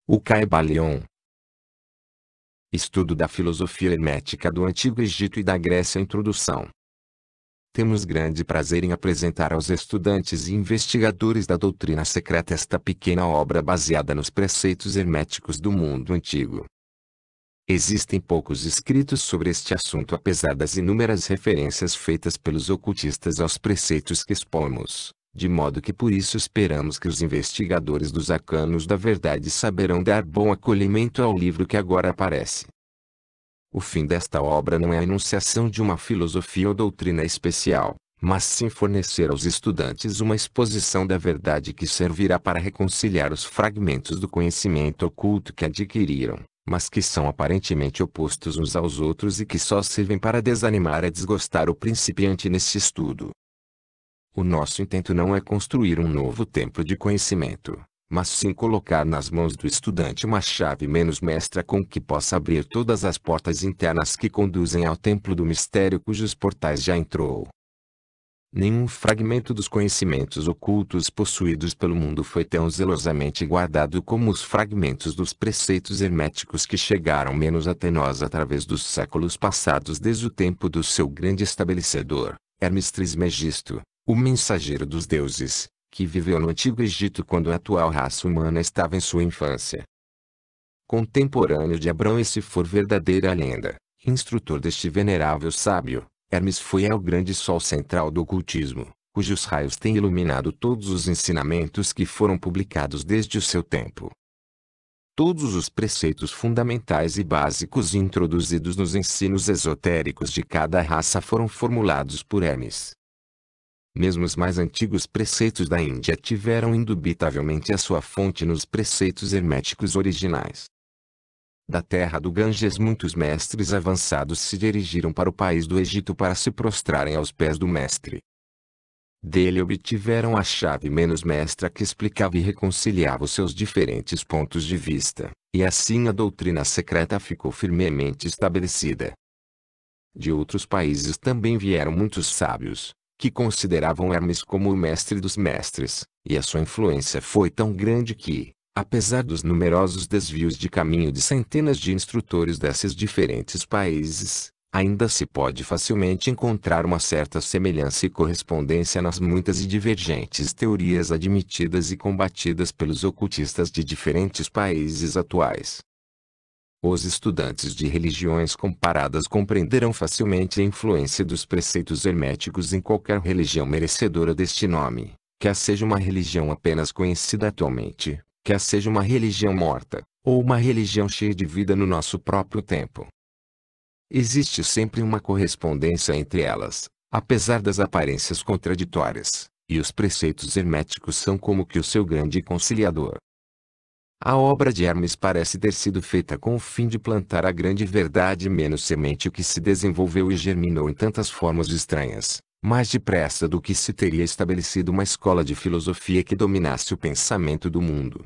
O Caibalion. Estudo da filosofia hermética do Antigo Egito e da Grécia. Introdução. Temos grande prazer em apresentar aos estudantes e investigadores da doutrina secreta esta pequena obra baseada nos preceitos herméticos do mundo antigo. Existem poucos escritos sobre este assunto, apesar das inúmeras referências feitas pelos ocultistas aos preceitos que expomos, de modo que por isso esperamos que os investigadores dos arcanos da verdade saberão dar bom acolhimento ao livro que agora aparece. O fim desta obra não é a enunciação de uma filosofia ou doutrina especial, mas sim fornecer aos estudantes uma exposição da verdade que servirá para reconciliar os fragmentos do conhecimento oculto que adquiriram, mas que são aparentemente opostos uns aos outros e que só servem para desanimar e desgostar o principiante nesse estudo. O nosso intento não é construir um novo templo de conhecimento, mas sim colocar nas mãos do estudante uma chave menos mestra com que possa abrir todas as portas internas que conduzem ao templo do mistério cujos portais já entrou. Nenhum fragmento dos conhecimentos ocultos possuídos pelo mundo foi tão zelosamente guardado como os fragmentos dos preceitos herméticos que chegaram menos até nós através dos séculos passados, desde o tempo do seu grande estabelecedor, Hermes Trismegisto, o mensageiro dos deuses, que viveu no Antigo Egito quando a atual raça humana estava em sua infância. Contemporâneo de Abrão, e se for verdadeira a lenda, instrutor deste venerável sábio, Hermes foi o grande sol central do ocultismo, cujos raios têm iluminado todos os ensinamentos que foram publicados desde o seu tempo. Todos os preceitos fundamentais e básicos introduzidos nos ensinos esotéricos de cada raça foram formulados por Hermes. Mesmo os mais antigos preceitos da Índia tiveram indubitavelmente a sua fonte nos preceitos herméticos originais. Da terra do Ganges, muitos mestres avançados se dirigiram para o país do Egito para se prostrarem aos pés do mestre. Dele obtiveram a chave menos mestra que explicava e reconciliava os seus diferentes pontos de vista, e assim a doutrina secreta ficou firmemente estabelecida. De outros países também vieram muitos sábios, que consideravam Hermes como o mestre dos mestres, e a sua influência foi tão grande que, apesar dos numerosos desvios de caminho de centenas de instrutores desses diferentes países, ainda se pode facilmente encontrar uma certa semelhança e correspondência nas muitas e divergentes teorias admitidas e combatidas pelos ocultistas de diferentes países atuais. Os estudantes de religiões comparadas compreenderão facilmente a influência dos preceitos herméticos em qualquer religião merecedora deste nome, quer seja uma religião apenas conhecida atualmente, quer seja uma religião morta, ou uma religião cheia de vida no nosso próprio tempo. Existe sempre uma correspondência entre elas, apesar das aparências contraditórias, e os preceitos herméticos são como que o seu grande conciliador. A obra de Hermes parece ter sido feita com o fim de plantar a grande verdade menos semente, o que se desenvolveu e germinou em tantas formas estranhas, mais depressa do que se teria estabelecido uma escola de filosofia que dominasse o pensamento do mundo.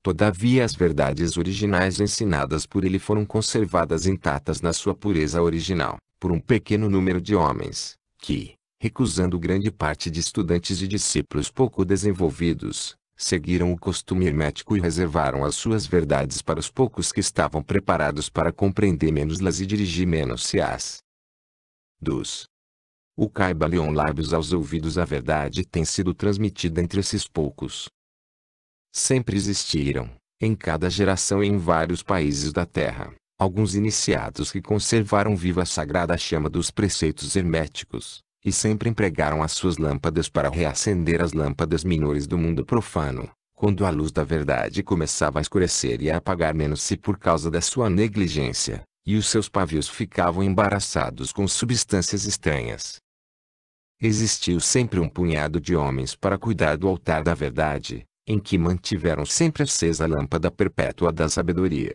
Todavia as verdades originais ensinadas por ele foram conservadas intactas na sua pureza original, por um pequeno número de homens, que, recusando grande parte de estudantes e discípulos pouco desenvolvidos, seguiram o costume hermético e reservaram as suas verdades para os poucos que estavam preparados para compreender menos-las e dirigir menos-se-ás. O Caibalion, lábios aos ouvidos. A verdade tem sido transmitida entre esses poucos. Sempre existiram, em cada geração e em vários países da Terra, alguns iniciados que conservaram viva a sagrada chama dos preceitos herméticos, e sempre empregaram as suas lâmpadas para reacender as lâmpadas menores do mundo profano, quando a luz da verdade começava a escurecer e a apagar menos-se por causa da sua negligência, e os seus pavios ficavam embaraçados com substâncias estranhas. Existiu sempre um punhado de homens para cuidar do altar da verdade, em que mantiveram sempre acesa a lâmpada perpétua da sabedoria.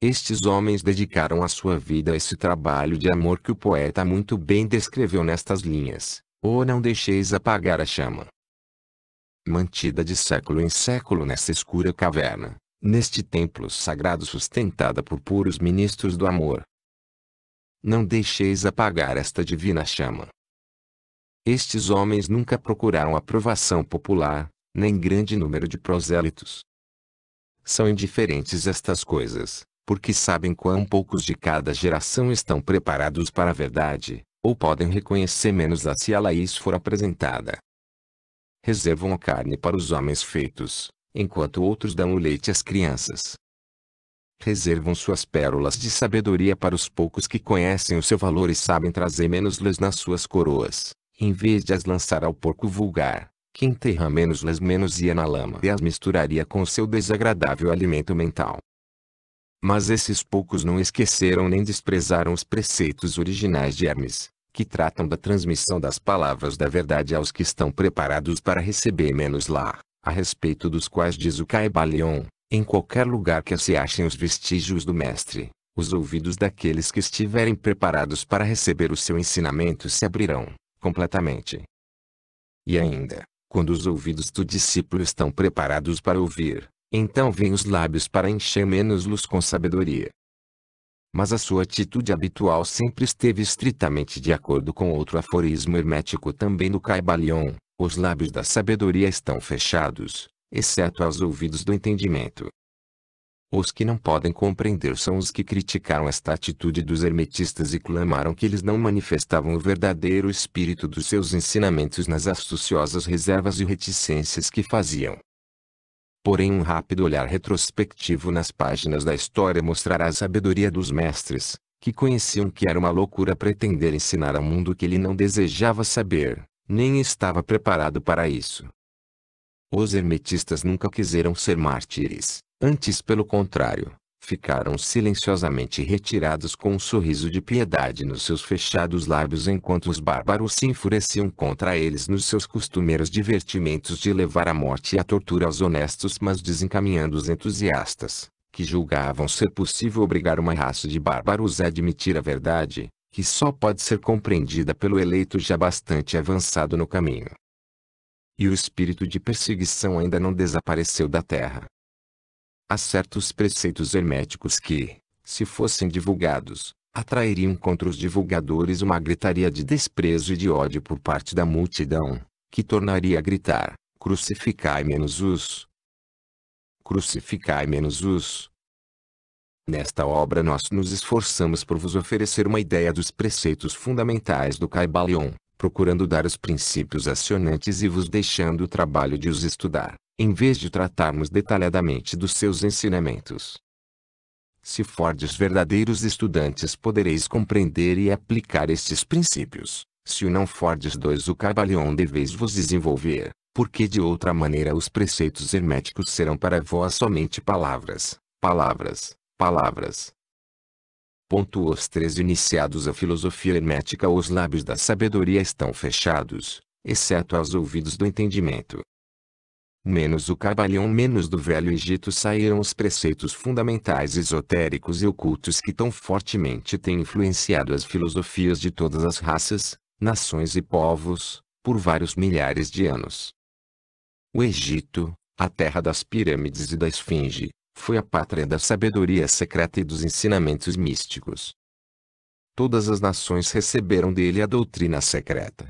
Estes homens dedicaram a sua vida a esse trabalho de amor que o poeta muito bem descreveu nestas linhas: "Oh, não deixeis apagar a chama, mantida de século em século nessa escura caverna, neste templo sagrado sustentada por puros ministros do amor. Não deixeis apagar esta divina chama." Estes homens nunca procuraram aprovação popular, nem grande número de prosélitos. são indiferentes a estas coisas, porque sabem quão poucos de cada geração estão preparados para a verdade, ou podem reconhecer menos-la se ela lhes for apresentada. Reservam a carne para os homens feitos, enquanto outros dão o leite às crianças. Reservam suas pérolas de sabedoria para os poucos que conhecem o seu valor e sabem trazer menos-las nas suas coroas, em vez de as lançar ao porco vulgar, que enterra menos-las menos ia na lama e as misturaria com o seu desagradável alimento mental. Mas esses poucos não esqueceram nem desprezaram os preceitos originais de Hermes, que tratam da transmissão das palavras da verdade aos que estão preparados para receber menos lá, a respeito dos quais diz o Caibalion: em qualquer lugar que se achem os vestígios do mestre, os ouvidos daqueles que estiverem preparados para receber o seu ensinamento se abrirão, completamente. E ainda, quando os ouvidos do discípulo estão preparados para ouvir, então vêm os lábios para encher menos-los com sabedoria. Mas a sua atitude habitual sempre esteve estritamente de acordo com outro aforismo hermético também do Caibalion: os lábios da sabedoria estão fechados, exceto aos ouvidos do entendimento. Os que não podem compreender são os que criticaram esta atitude dos hermetistas e clamaram que eles não manifestavam o verdadeiro espírito dos seus ensinamentos nas astuciosas reservas e reticências que faziam. Porém, um rápido olhar retrospectivo nas páginas da história mostrará a sabedoria dos mestres, que conheciam que era uma loucura pretender ensinar ao mundo que ele não desejava saber, nem estava preparado para isso. Os hermetistas nunca quiseram ser mártires, antes pelo contrário, ficaram silenciosamente retirados com um sorriso de piedade nos seus fechados lábios enquanto os bárbaros se enfureciam contra eles nos seus costumeiros divertimentos de levar à morte e à tortura aos honestos, mas desencaminhando os entusiastas, que julgavam ser possível obrigar uma raça de bárbaros a admitir a verdade, que só pode ser compreendida pelo eleito já bastante avançado no caminho. E o espírito de perseguição ainda não desapareceu da terra. Há certos preceitos herméticos que, se fossem divulgados, atrairiam contra os divulgadores uma gritaria de desprezo e de ódio por parte da multidão, que tornaria a gritar: crucificai menos os! Crucificai menos os! Nesta obra nós nos esforçamos por vos oferecer uma ideia dos preceitos fundamentais do Caibalion, procurando dar os princípios acionantes e vos deixando o trabalho de os estudar, em vez de tratarmos detalhadamente dos seus ensinamentos. Se fordes verdadeiros estudantes podereis compreender e aplicar estes princípios, se o não fordes dois o Caibalion deveis vos desenvolver, porque de outra maneira os preceitos herméticos serão para vós somente palavras, palavras, palavras. Os 3 iniciados à filosofia hermética: os lábios da sabedoria estão fechados, exceto aos ouvidos do entendimento. Menos o Caibalion menos do Velho Egito saíram os preceitos fundamentais esotéricos e ocultos que tão fortemente têm influenciado as filosofias de todas as raças, nações e povos, por vários milhares de anos. O Egito, a terra das pirâmides e da esfinge, foi a pátria da sabedoria secreta e dos ensinamentos místicos. Todas as nações receberam dele a doutrina secreta.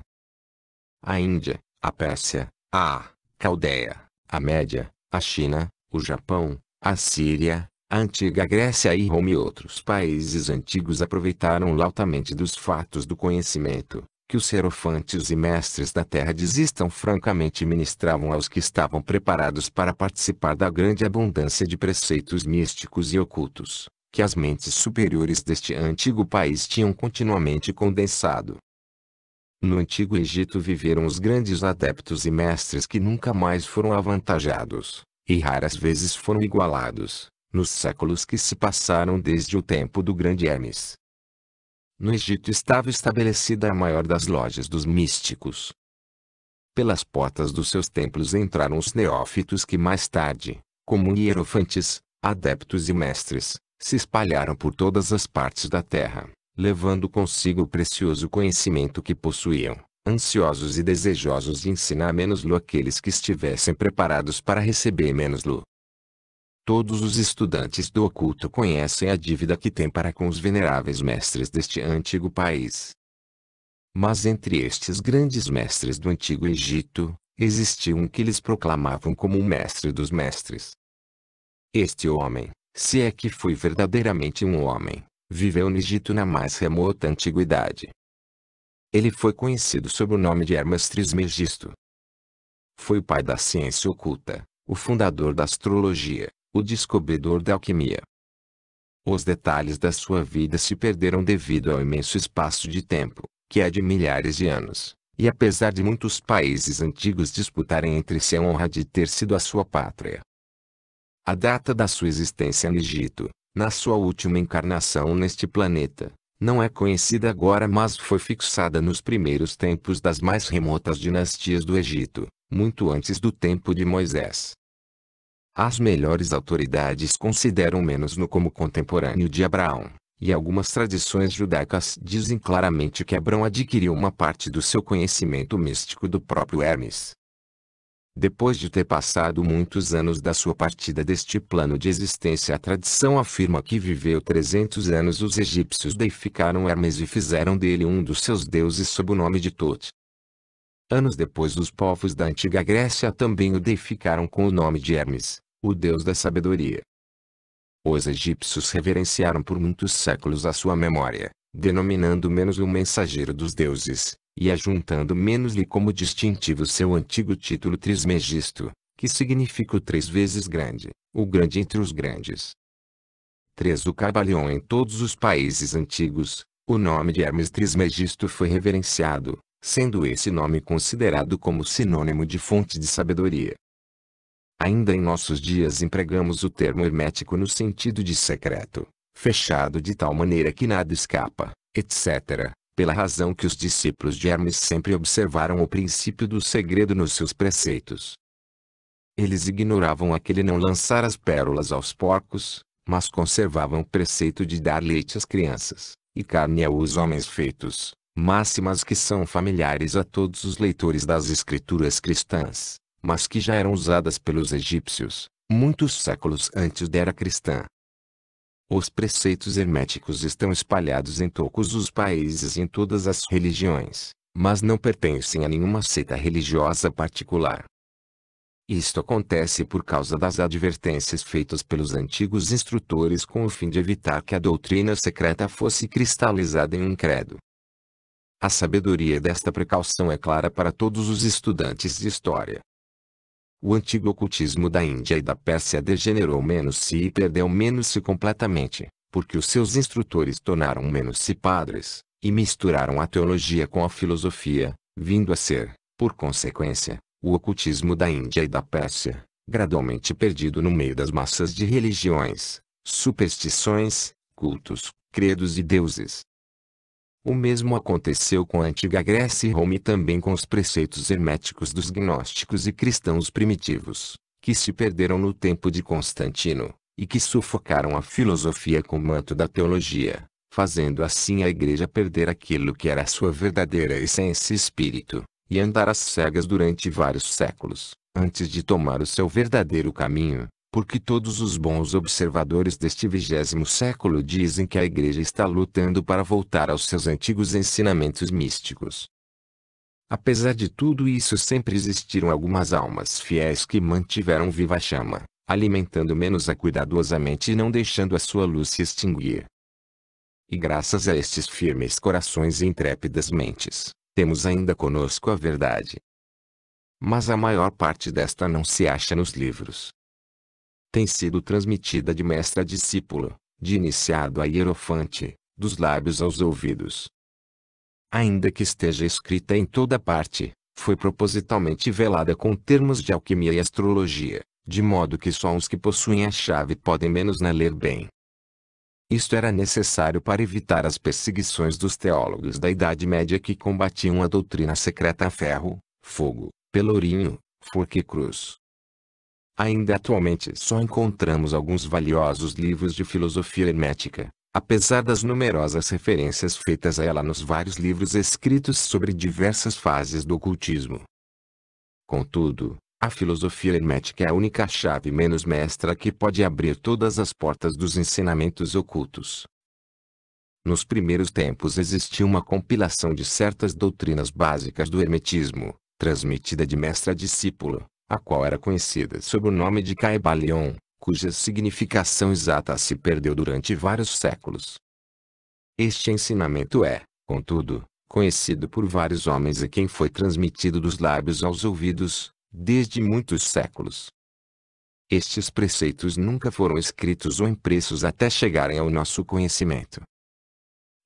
A Índia, a Pérsia, a Caldeia, a Média, a China, o Japão, a Síria, a antiga Grécia e Roma e outros países antigos aproveitaram lautamente dos fatos do conhecimento, que os hierofantes e mestres da terra desistam francamente e ministravam aos que estavam preparados para participar da grande abundância de preceitos místicos e ocultos, que as mentes superiores deste antigo país tinham continuamente condensado. No antigo Egito viveram os grandes adeptos e mestres que nunca mais foram avantajados, e raras vezes foram igualados, nos séculos que se passaram desde o tempo do grande Hermes. No Egito estava estabelecida a maior das lojas dos místicos. Pelas portas dos seus templos entraram os neófitos que mais tarde, como hierofantes, adeptos e mestres, se espalharam por todas as partes da terra, levando consigo o precioso conhecimento que possuíam, ansiosos e desejosos de ensinar menos-lo àqueles que estivessem preparados para receber menos-lo. Todos os estudantes do oculto conhecem a dívida que têm para com os veneráveis mestres deste antigo país. Mas entre estes grandes mestres do antigo Egito, existia um que eles proclamavam como o mestre dos mestres. Este homem, se é que foi verdadeiramente um homem, viveu no Egito na mais remota antiguidade. Ele foi conhecido sob o nome de Hermes Trismegisto. Foi o pai da ciência oculta, o fundador da astrologia, o descobridor da alquimia. Os detalhes da sua vida se perderam devido ao imenso espaço de tempo, que é de milhares de anos, e apesar de muitos países antigos disputarem entre si a honra de ter sido a sua pátria. A data da sua existência no Egito, na sua última encarnação neste planeta, não é conhecida agora, mas foi fixada nos primeiros tempos das mais remotas dinastias do Egito, muito antes do tempo de Moisés. As melhores autoridades consideram menos-no como contemporâneo de Abraão, e algumas tradições judaicas dizem claramente que Abraão adquiriu uma parte do seu conhecimento místico do próprio Hermes. Depois de ter passado muitos anos da sua partida deste plano de existência, a tradição afirma que viveu 300 anos. Os egípcios deificaram Hermes e fizeram dele um dos seus deuses sob o nome de Tot. Anos depois, os povos da antiga Grécia também o deificaram com o nome de Hermes, o deus da sabedoria. Os egípcios reverenciaram por muitos séculos a sua memória, denominando menos o mensageiro dos deuses, e ajuntando menos-lhe como distintivo seu antigo título Trismegisto, que significa o 3 vezes grande, o grande entre os grandes. 3. O Caibalion. Em todos os países antigos, o nome de Hermes Trismegisto foi reverenciado, sendo esse nome considerado como sinônimo de fonte de sabedoria. Ainda em nossos dias empregamos o termo hermético no sentido de secreto, fechado de tal maneira que nada escapa, etc., pela razão que os discípulos de Hermes sempre observaram o princípio do segredo nos seus preceitos. Eles ignoravam aquele não lançar as pérolas aos porcos, mas conservavam o preceito de dar leite às crianças, e carne aos homens feitos, máximas que são familiares a todos os leitores das escrituras cristãs, mas que já eram usadas pelos egípcios, muitos séculos antes da era cristã. Os preceitos herméticos estão espalhados em todos os países e em todas as religiões, mas não pertencem a nenhuma seita religiosa particular. Isto acontece por causa das advertências feitas pelos antigos instrutores com o fim de evitar que a doutrina secreta fosse cristalizada em um credo. A sabedoria desta precaução é clara para todos os estudantes de história. O antigo ocultismo da Índia e da Pérsia degenerou menos-se e perdeu menos-se completamente, porque os seus instrutores tornaram menos-se padres, e misturaram a teologia com a filosofia, vindo a ser, por consequência, o ocultismo da Índia e da Pérsia, gradualmente perdido no meio das massas de religiões, superstições, cultos, credos e deuses. O mesmo aconteceu com a antiga Grécia e Roma e também com os preceitos herméticos dos gnósticos e cristãos primitivos, que se perderam no tempo de Constantino, e que sufocaram a filosofia com o manto da teologia, fazendo assim a Igreja perder aquilo que era a sua verdadeira essência e espírito, e andar às cegas durante vários séculos, antes de tomar o seu verdadeiro caminho. Porque todos os bons observadores deste 20º século dizem que a Igreja está lutando para voltar aos seus antigos ensinamentos místicos. Apesar de tudo isso, sempre existiram algumas almas fiéis que mantiveram viva a chama, alimentando menos-a cuidadosamente e não deixando a sua luz se extinguir. E graças a estes firmes corações e intrépidas mentes, temos ainda conosco a verdade. Mas a maior parte desta não se acha nos livros. Tem sido transmitida de mestre a discípulo, de iniciado a hierofante, dos lábios aos ouvidos. Ainda que esteja escrita em toda parte, foi propositalmente velada com termos de alquimia e astrologia, de modo que só os que possuem a chave podem menos-na ler bem. Isto era necessário para evitar as perseguições dos teólogos da Idade Média que combatiam a doutrina secreta a ferro, fogo, pelourinho, forca e cruz. Ainda atualmente só encontramos alguns valiosos livros de filosofia hermética, apesar das numerosas referências feitas a ela nos vários livros escritos sobre diversas fases do ocultismo. Contudo, a filosofia hermética é a única chave menos mestra que pode abrir todas as portas dos ensinamentos ocultos. Nos primeiros tempos existia uma compilação de certas doutrinas básicas do hermetismo, transmitida de mestre a discípulo, a qual era conhecida sob o nome de Caibalion, cuja significação exata se perdeu durante vários séculos. Este ensinamento é, contudo, conhecido por vários homens a quem foi transmitido dos lábios aos ouvidos, desde muitos séculos. Estes preceitos nunca foram escritos ou impressos até chegarem ao nosso conhecimento.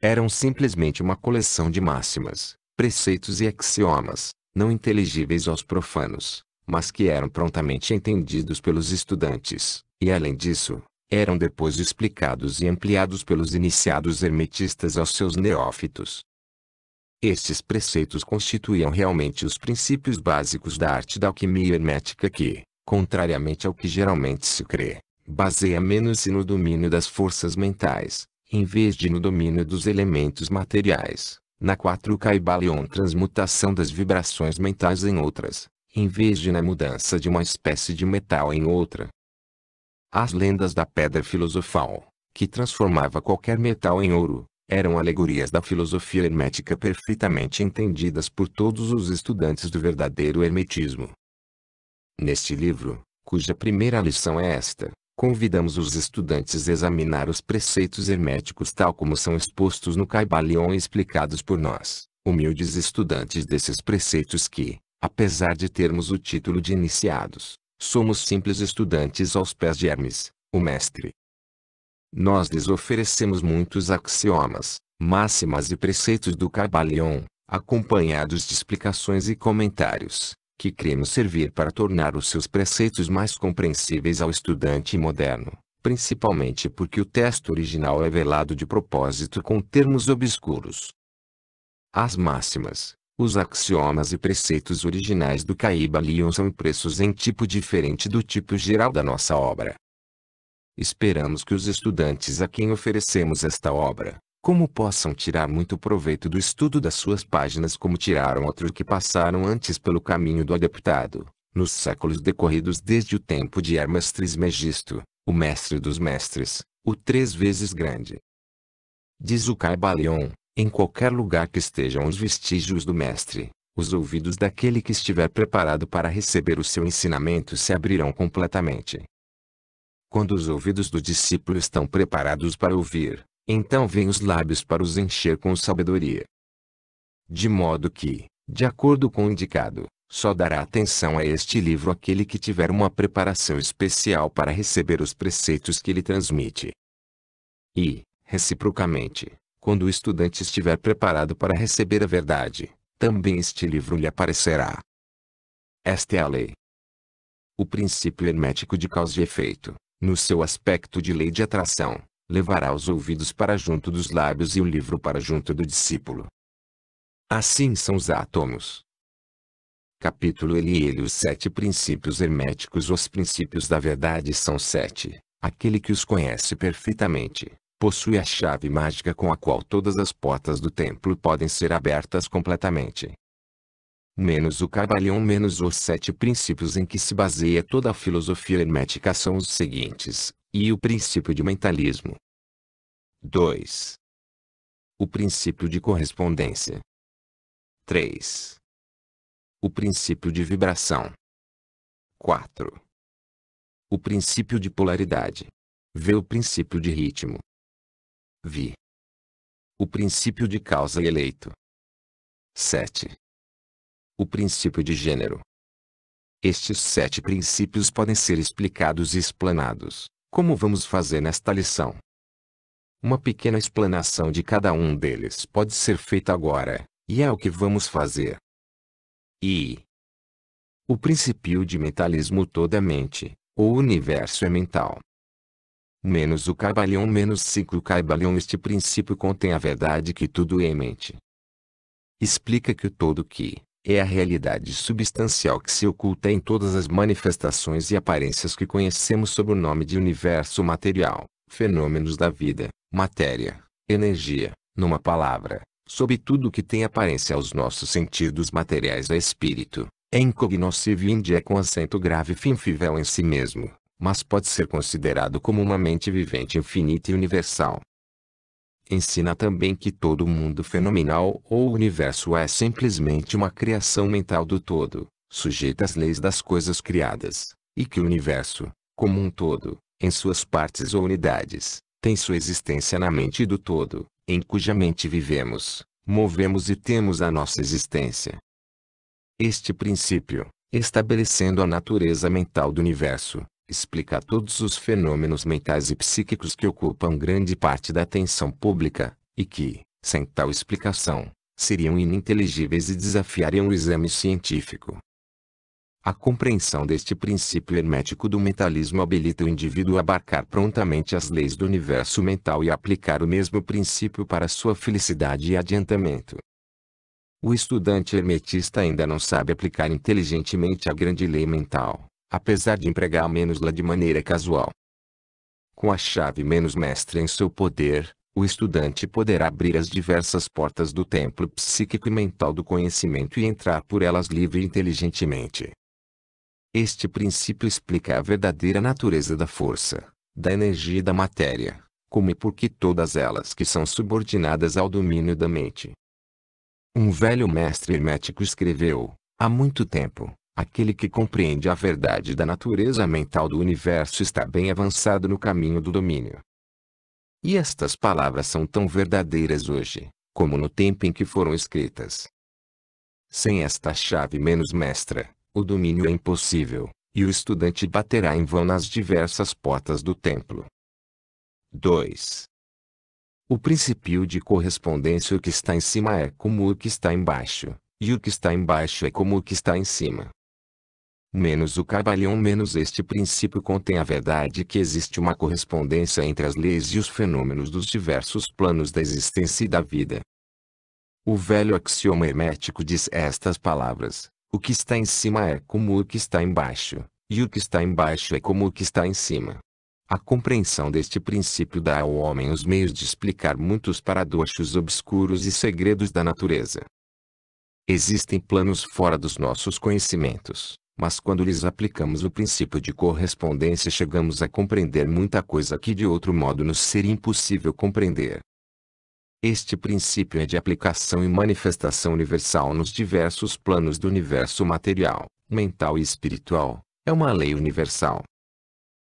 Eram simplesmente uma coleção de máximas, preceitos e axiomas, não inteligíveis aos profanos, mas que eram prontamente entendidos pelos estudantes, e além disso, eram depois explicados e ampliados pelos iniciados hermetistas aos seus neófitos. Estes preceitos constituíam realmente os princípios básicos da arte da alquimia hermética que, contrariamente ao que geralmente se crê, baseia menos-se no domínio das forças mentais, em vez de no domínio dos elementos materiais, na 4 Kybalion transmutação das vibrações mentais em outras, em vez de na mudança de uma espécie de metal em outra. As lendas da pedra filosofal, que transformava qualquer metal em ouro, eram alegorias da filosofia hermética perfeitamente entendidas por todos os estudantes do verdadeiro hermetismo. Neste livro, cuja primeira lição é esta, convidamos os estudantes a examinar os preceitos herméticos tal como são expostos no Kybalion e explicados por nós, humildes estudantes desses preceitos que, apesar de termos o título de iniciados, somos simples estudantes aos pés de Hermes, o mestre. Nós lhes oferecemos muitos axiomas, máximas e preceitos do Kybalion, acompanhados de explicações e comentários, que cremos servir para tornar os seus preceitos mais compreensíveis ao estudante moderno, principalmente porque o texto original é velado de propósito com termos obscuros. As máximas, os axiomas e preceitos originais do Kybalion são impressos em tipo diferente do tipo geral da nossa obra. Esperamos que os estudantes a quem oferecemos esta obra, como possam tirar muito proveito do estudo das suas páginas como tiraram outros que passaram antes pelo caminho do adeptado, nos séculos decorridos desde o tempo de Hermes Trismegisto, o mestre dos mestres, o 3 vezes grande. Diz o Kybalion, em qualquer lugar que estejam os vestígios do mestre, os ouvidos daquele que estiver preparado para receber o seu ensinamento se abrirão completamente. Quando os ouvidos do discípulo estão preparados para ouvir, então vêm os lábios para os encher com sabedoria. De modo que, de acordo com o indicado, só dará atenção a este livro aquele que tiver uma preparação especial para receber os preceitos que ele transmite. E, reciprocamente, quando o estudante estiver preparado para receber a verdade, também este livro lhe aparecerá. Esta é a lei. O princípio hermético de causa e efeito, no seu aspecto de lei de atração, levará os ouvidos para junto dos lábios e o livro para junto do discípulo. Assim são os átomos. Capítulo Eliele. Os 7 princípios herméticos. Os princípios da verdade são 7. Aquele que os conhece perfeitamente, possui a chave mágica com a qual todas as portas do templo podem ser abertas completamente. Menos o Kybalion menos os 7 princípios em que se baseia toda a filosofia hermética são os seguintes, e o princípio de mentalismo. 2. O princípio de correspondência. 3. O princípio de vibração. 4. O princípio de polaridade. V. O princípio de ritmo. Vi. O princípio de causa e eleito. 7. O princípio de gênero. Estes 7 princípios podem ser explicados e explanados, como vamos fazer nesta lição. Uma pequena explanação de cada um deles pode ser feita agora, e é o que vamos fazer. O princípio de mentalismo. Toda a mente, ou universo é mental. Menos o Kybalion menos 5 Kybalion. Este princípio contém a verdade que tudo é em mente. Explica que o todo que é a realidade substancial que se oculta em todas as manifestações e aparências que conhecemos sob o nome de universo material, fenômenos da vida, matéria, energia, numa palavra, sob tudo que tem aparência aos nossos sentidos materiais é espírito, é incognoscível e é com acento grave finfível em si mesmo, mas pode ser considerado como uma mente vivente infinita e universal. Ensina também que todo o mundo fenomenal ou universo é simplesmente uma criação mental do todo, sujeita às leis das coisas criadas, e que o universo, como um todo, em suas partes ou unidades, tem sua existência na mente do todo, em cuja mente vivemos, movemos e temos a nossa existência. Este princípio, estabelecendo a natureza mental do universo, explica todos os fenômenos mentais e psíquicos que ocupam grande parte da atenção pública, e que, sem tal explicação, seriam ininteligíveis e desafiariam o exame científico. A compreensão deste princípio hermético do mentalismo habilita o indivíduo a abarcar prontamente as leis do universo mental e a aplicar o mesmo princípio para sua felicidade e adiantamento. O estudante hermetista ainda não sabe aplicar inteligentemente a grande lei mental, apesar de empregá-la menos-la de maneira casual. Com a chave menos mestra em seu poder, o estudante poderá abrir as diversas portas do templo psíquico e mental do conhecimento e entrar por elas livre e inteligentemente. Este princípio explica a verdadeira natureza da força, da energia e da matéria, como e por que todas elas que são subordinadas ao domínio da mente. Um velho mestre hermético escreveu, há muito tempo, aquele que compreende a verdade da natureza mental do universo está bem avançado no caminho do domínio. E estas palavras são tão verdadeiras hoje, como no tempo em que foram escritas. Sem esta chave menos mestra, o domínio é impossível, e o estudante baterá em vão nas diversas portas do templo. 2. O princípio de correspondência: o que está em cima é como o que está embaixo, e o que está embaixo é como o que está em cima. Menos o Kybalion menos este princípio contém a verdade que existe uma correspondência entre as leis e os fenômenos dos diversos planos da existência e da vida. O velho axioma hermético diz estas palavras: o que está em cima é como o que está embaixo, e o que está embaixo é como o que está em cima. A compreensão deste princípio dá ao homem os meios de explicar muitos paradoxos obscuros e segredos da natureza. Existem planos fora dos nossos conhecimentos, mas quando lhes aplicamos o princípio de correspondência chegamos a compreender muita coisa que de outro modo nos seria impossível compreender. Este princípio é de aplicação e manifestação universal nos diversos planos do universo material, mental e espiritual, é uma lei universal.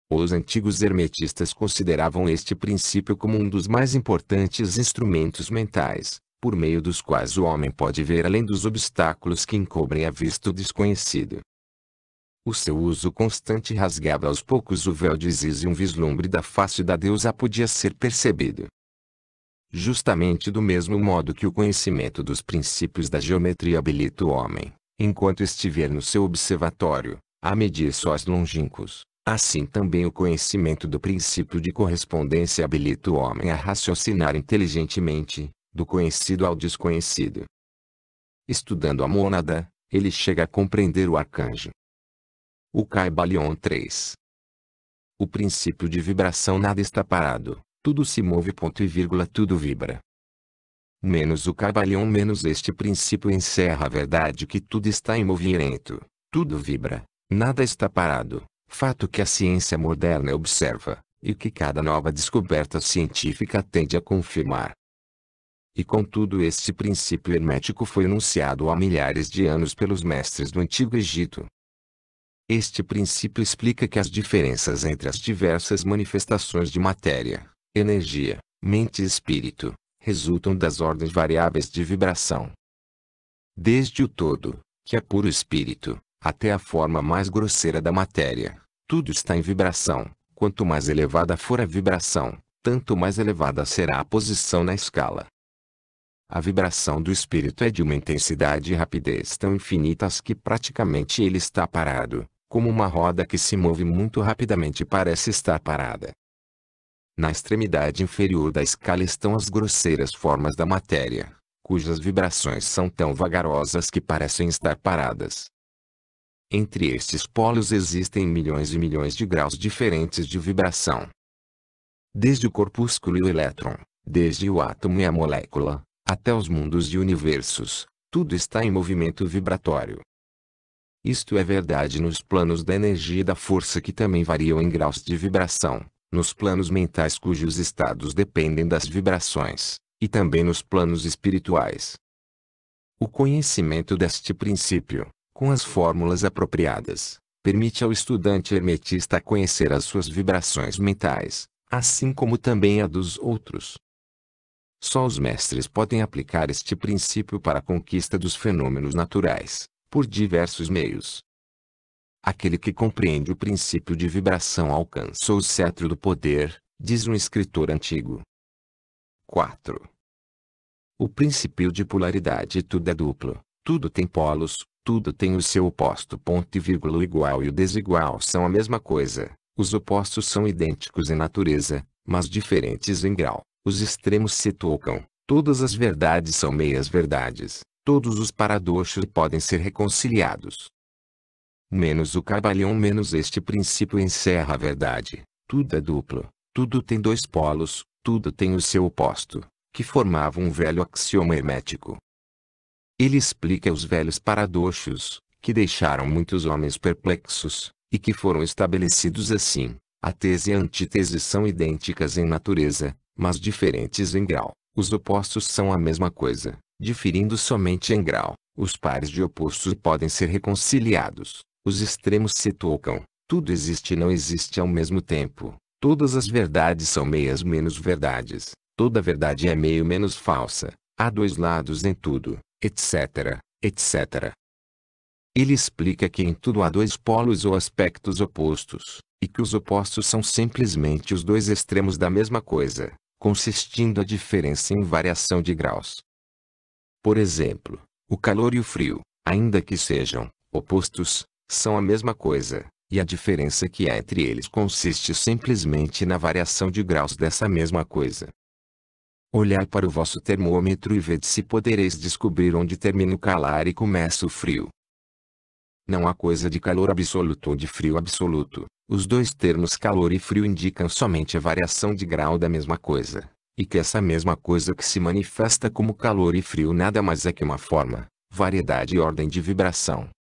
Os antigos hermetistas consideravam este princípio como um dos mais importantes instrumentos mentais, por meio dos quais o homem pode ver além dos obstáculos que encobrem a vista o desconhecido. O seu uso constante rasgava aos poucos o véu de Isis e um vislumbre da face da deusa podia ser percebido. Justamente do mesmo modo que o conhecimento dos princípios da geometria habilita o homem, enquanto estiver no seu observatório, a medir sóis longínquos, assim também o conhecimento do princípio de correspondência habilita o homem a raciocinar inteligentemente, do conhecido ao desconhecido. Estudando a mônada, ele chega a compreender o arcanjo. O Kybalion 3. O princípio de vibração: nada está parado, tudo se move. Ponto e vírgula, tudo vibra. Menos o Kybalion menos este princípio encerra a verdade que tudo está em movimento, tudo vibra, nada está parado, fato que a ciência moderna observa, e que cada nova descoberta científica tende a confirmar. E contudo este princípio hermético foi enunciado há milhares de anos pelos mestres do Antigo Egito. Este princípio explica que as diferenças entre as diversas manifestações de matéria, energia, mente e espírito, resultam das ordens variáveis de vibração. Desde o todo, que é puro espírito, até a forma mais grosseira da matéria, tudo está em vibração. Quanto mais elevada for a vibração, tanto mais elevada será a posição na escala. A vibração do espírito é de uma intensidade e rapidez tão infinitas que praticamente ele está parado, como uma roda que se move muito rapidamente parece estar parada. Na extremidade inferior da escala estão as grosseiras formas da matéria, cujas vibrações são tão vagarosas que parecem estar paradas. Entre estes polos existem milhões e milhões de graus diferentes de vibração. Desde o corpúsculo e o elétron, desde o átomo e a molécula, até os mundos e universos, tudo está em movimento vibratório. Isto é verdade nos planos da energia e da força, que também variam em graus de vibração, nos planos mentais cujos estados dependem das vibrações, e também nos planos espirituais. O conhecimento deste princípio, com as fórmulas apropriadas, permite ao estudante hermetista conhecer as suas vibrações mentais, assim como também a dos outros. Só os mestres podem aplicar este princípio para a conquista dos fenômenos naturais, por diversos meios. Aquele que compreende o princípio de vibração alcançou o cetro do poder, diz um escritor antigo. 4. O princípio de polaridade. Tudo é duplo, tudo tem polos, tudo tem o seu oposto. Ponto e vírgula. O igual e o desigual são a mesma coisa. Os opostos são idênticos em natureza, mas diferentes em grau. Os extremos se tocam. Todas as verdades são meias-verdades. Todos os paradoxos podem ser reconciliados. Menos o Kybalion menos este princípio encerra a verdade. Tudo é duplo. Tudo tem dois polos. Tudo tem o seu oposto, que formava um velho axioma hermético. Ele explica os velhos paradoxos, que deixaram muitos homens perplexos, e que foram estabelecidos assim. A tese e a antítese são idênticas em natureza, mas diferentes em grau. Os opostos são a mesma coisa, diferindo somente em grau. Os pares de opostos podem ser reconciliados. Os extremos se tocam. Tudo existe e não existe ao mesmo tempo. Todas as verdades são meias menos verdades. Toda verdade é meio menos falsa. Há dois lados em tudo, etc., etc. Ele explica que em tudo há dois polos ou aspectos opostos, e que os opostos são simplesmente os dois extremos da mesma coisa, consistindo a diferença em variação de graus. Por exemplo, o calor e o frio, ainda que sejam opostos, são a mesma coisa, e a diferença que há entre eles consiste simplesmente na variação de graus dessa mesma coisa. Olhai para o vosso termômetro e vede se podereis descobrir onde termina o calor e começa o frio. Não há coisa de calor absoluto ou de frio absoluto. Os dois termos calor e frio indicam somente a variação de grau da mesma coisa, e que essa mesma coisa que se manifesta como calor e frio nada mais é que uma forma, variedade e ordem de vibração.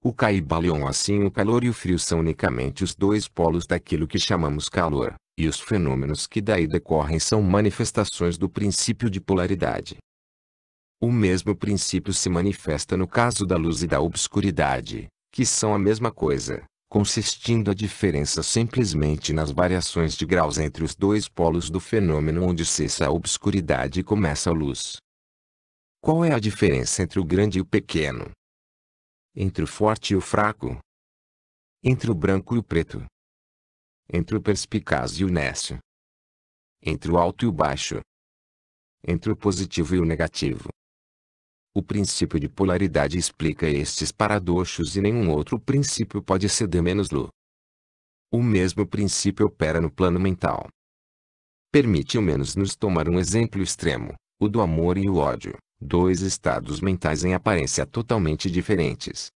O Kybalion assim o calor e o frio são unicamente os dois polos daquilo que chamamos calor, e os fenômenos que daí decorrem são manifestações do princípio de polaridade. O mesmo princípio se manifesta no caso da luz e da obscuridade, que são a mesma coisa, consistindo a diferença simplesmente nas variações de graus entre os dois polos do fenômeno onde cessa a obscuridade e começa a luz. Qual é a diferença entre o grande e o pequeno? Entre o forte e o fraco? Entre o branco e o preto? Entre o perspicaz e o nécio? Entre o alto e o baixo? Entre o positivo e o negativo? O princípio de polaridade explica estes paradoxos e nenhum outro princípio pode exceder -lo. O mesmo princípio opera no plano mental. Permite ao menos nos tomar um exemplo extremo, o do amor e o ódio, dois estados mentais em aparência totalmente diferentes.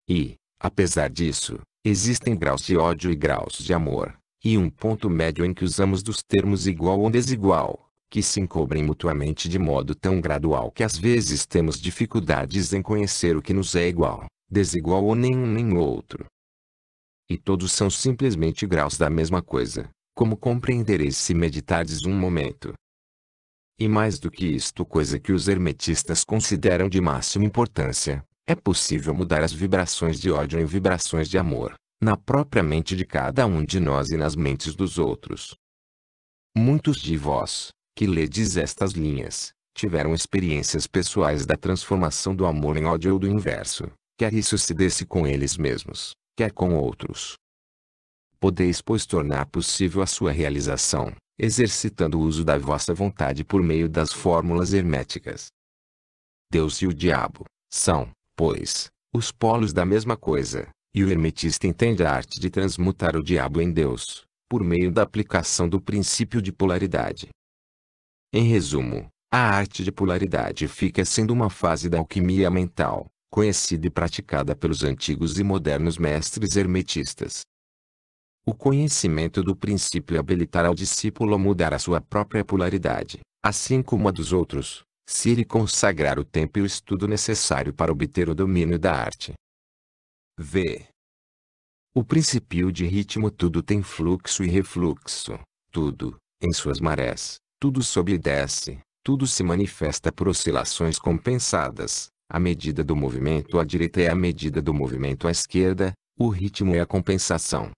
E, apesar disso, existem graus de ódio e graus de amor, e um ponto médio em que usamos dos termos igual ou desigual, que se encobrem mutuamente de modo tão gradual que às vezes temos dificuldades em conhecer o que nos é igual, desigual ou nenhum nem outro. E todos são simplesmente graus da mesma coisa, como compreendereis se meditardes um momento. E mais do que isto, coisa que os hermetistas consideram de máxima importância, é possível mudar as vibrações de ódio em vibrações de amor, na própria mente de cada um de nós e nas mentes dos outros. Muitos de vós, que ledes estas linhas, tiveram experiências pessoais da transformação do amor em ódio ou do inverso, quer isso se desse com eles mesmos, quer com outros. Podeis, pois, tornar possível a sua realização, exercitando o uso da vossa vontade por meio das fórmulas herméticas. Deus e o diabo são, pois, os polos da mesma coisa, e o hermetista entende a arte de transmutar o diabo em Deus, por meio da aplicação do princípio de polaridade. Em resumo, a arte de polaridade fica sendo uma fase da alquimia mental, conhecida e praticada pelos antigos e modernos mestres hermetistas. O conhecimento do princípio habilitará o discípulo a mudar a sua própria polaridade, assim como a dos outros, se ele consagrar o tempo e o estudo necessário para obter o domínio da arte. V. O princípio de ritmo. Tudo tem fluxo e refluxo, tudo, em suas marés, tudo sobe e desce, tudo se manifesta por oscilações compensadas, A medida do movimento à direita é a medida do movimento à esquerda, o ritmo é a compensação.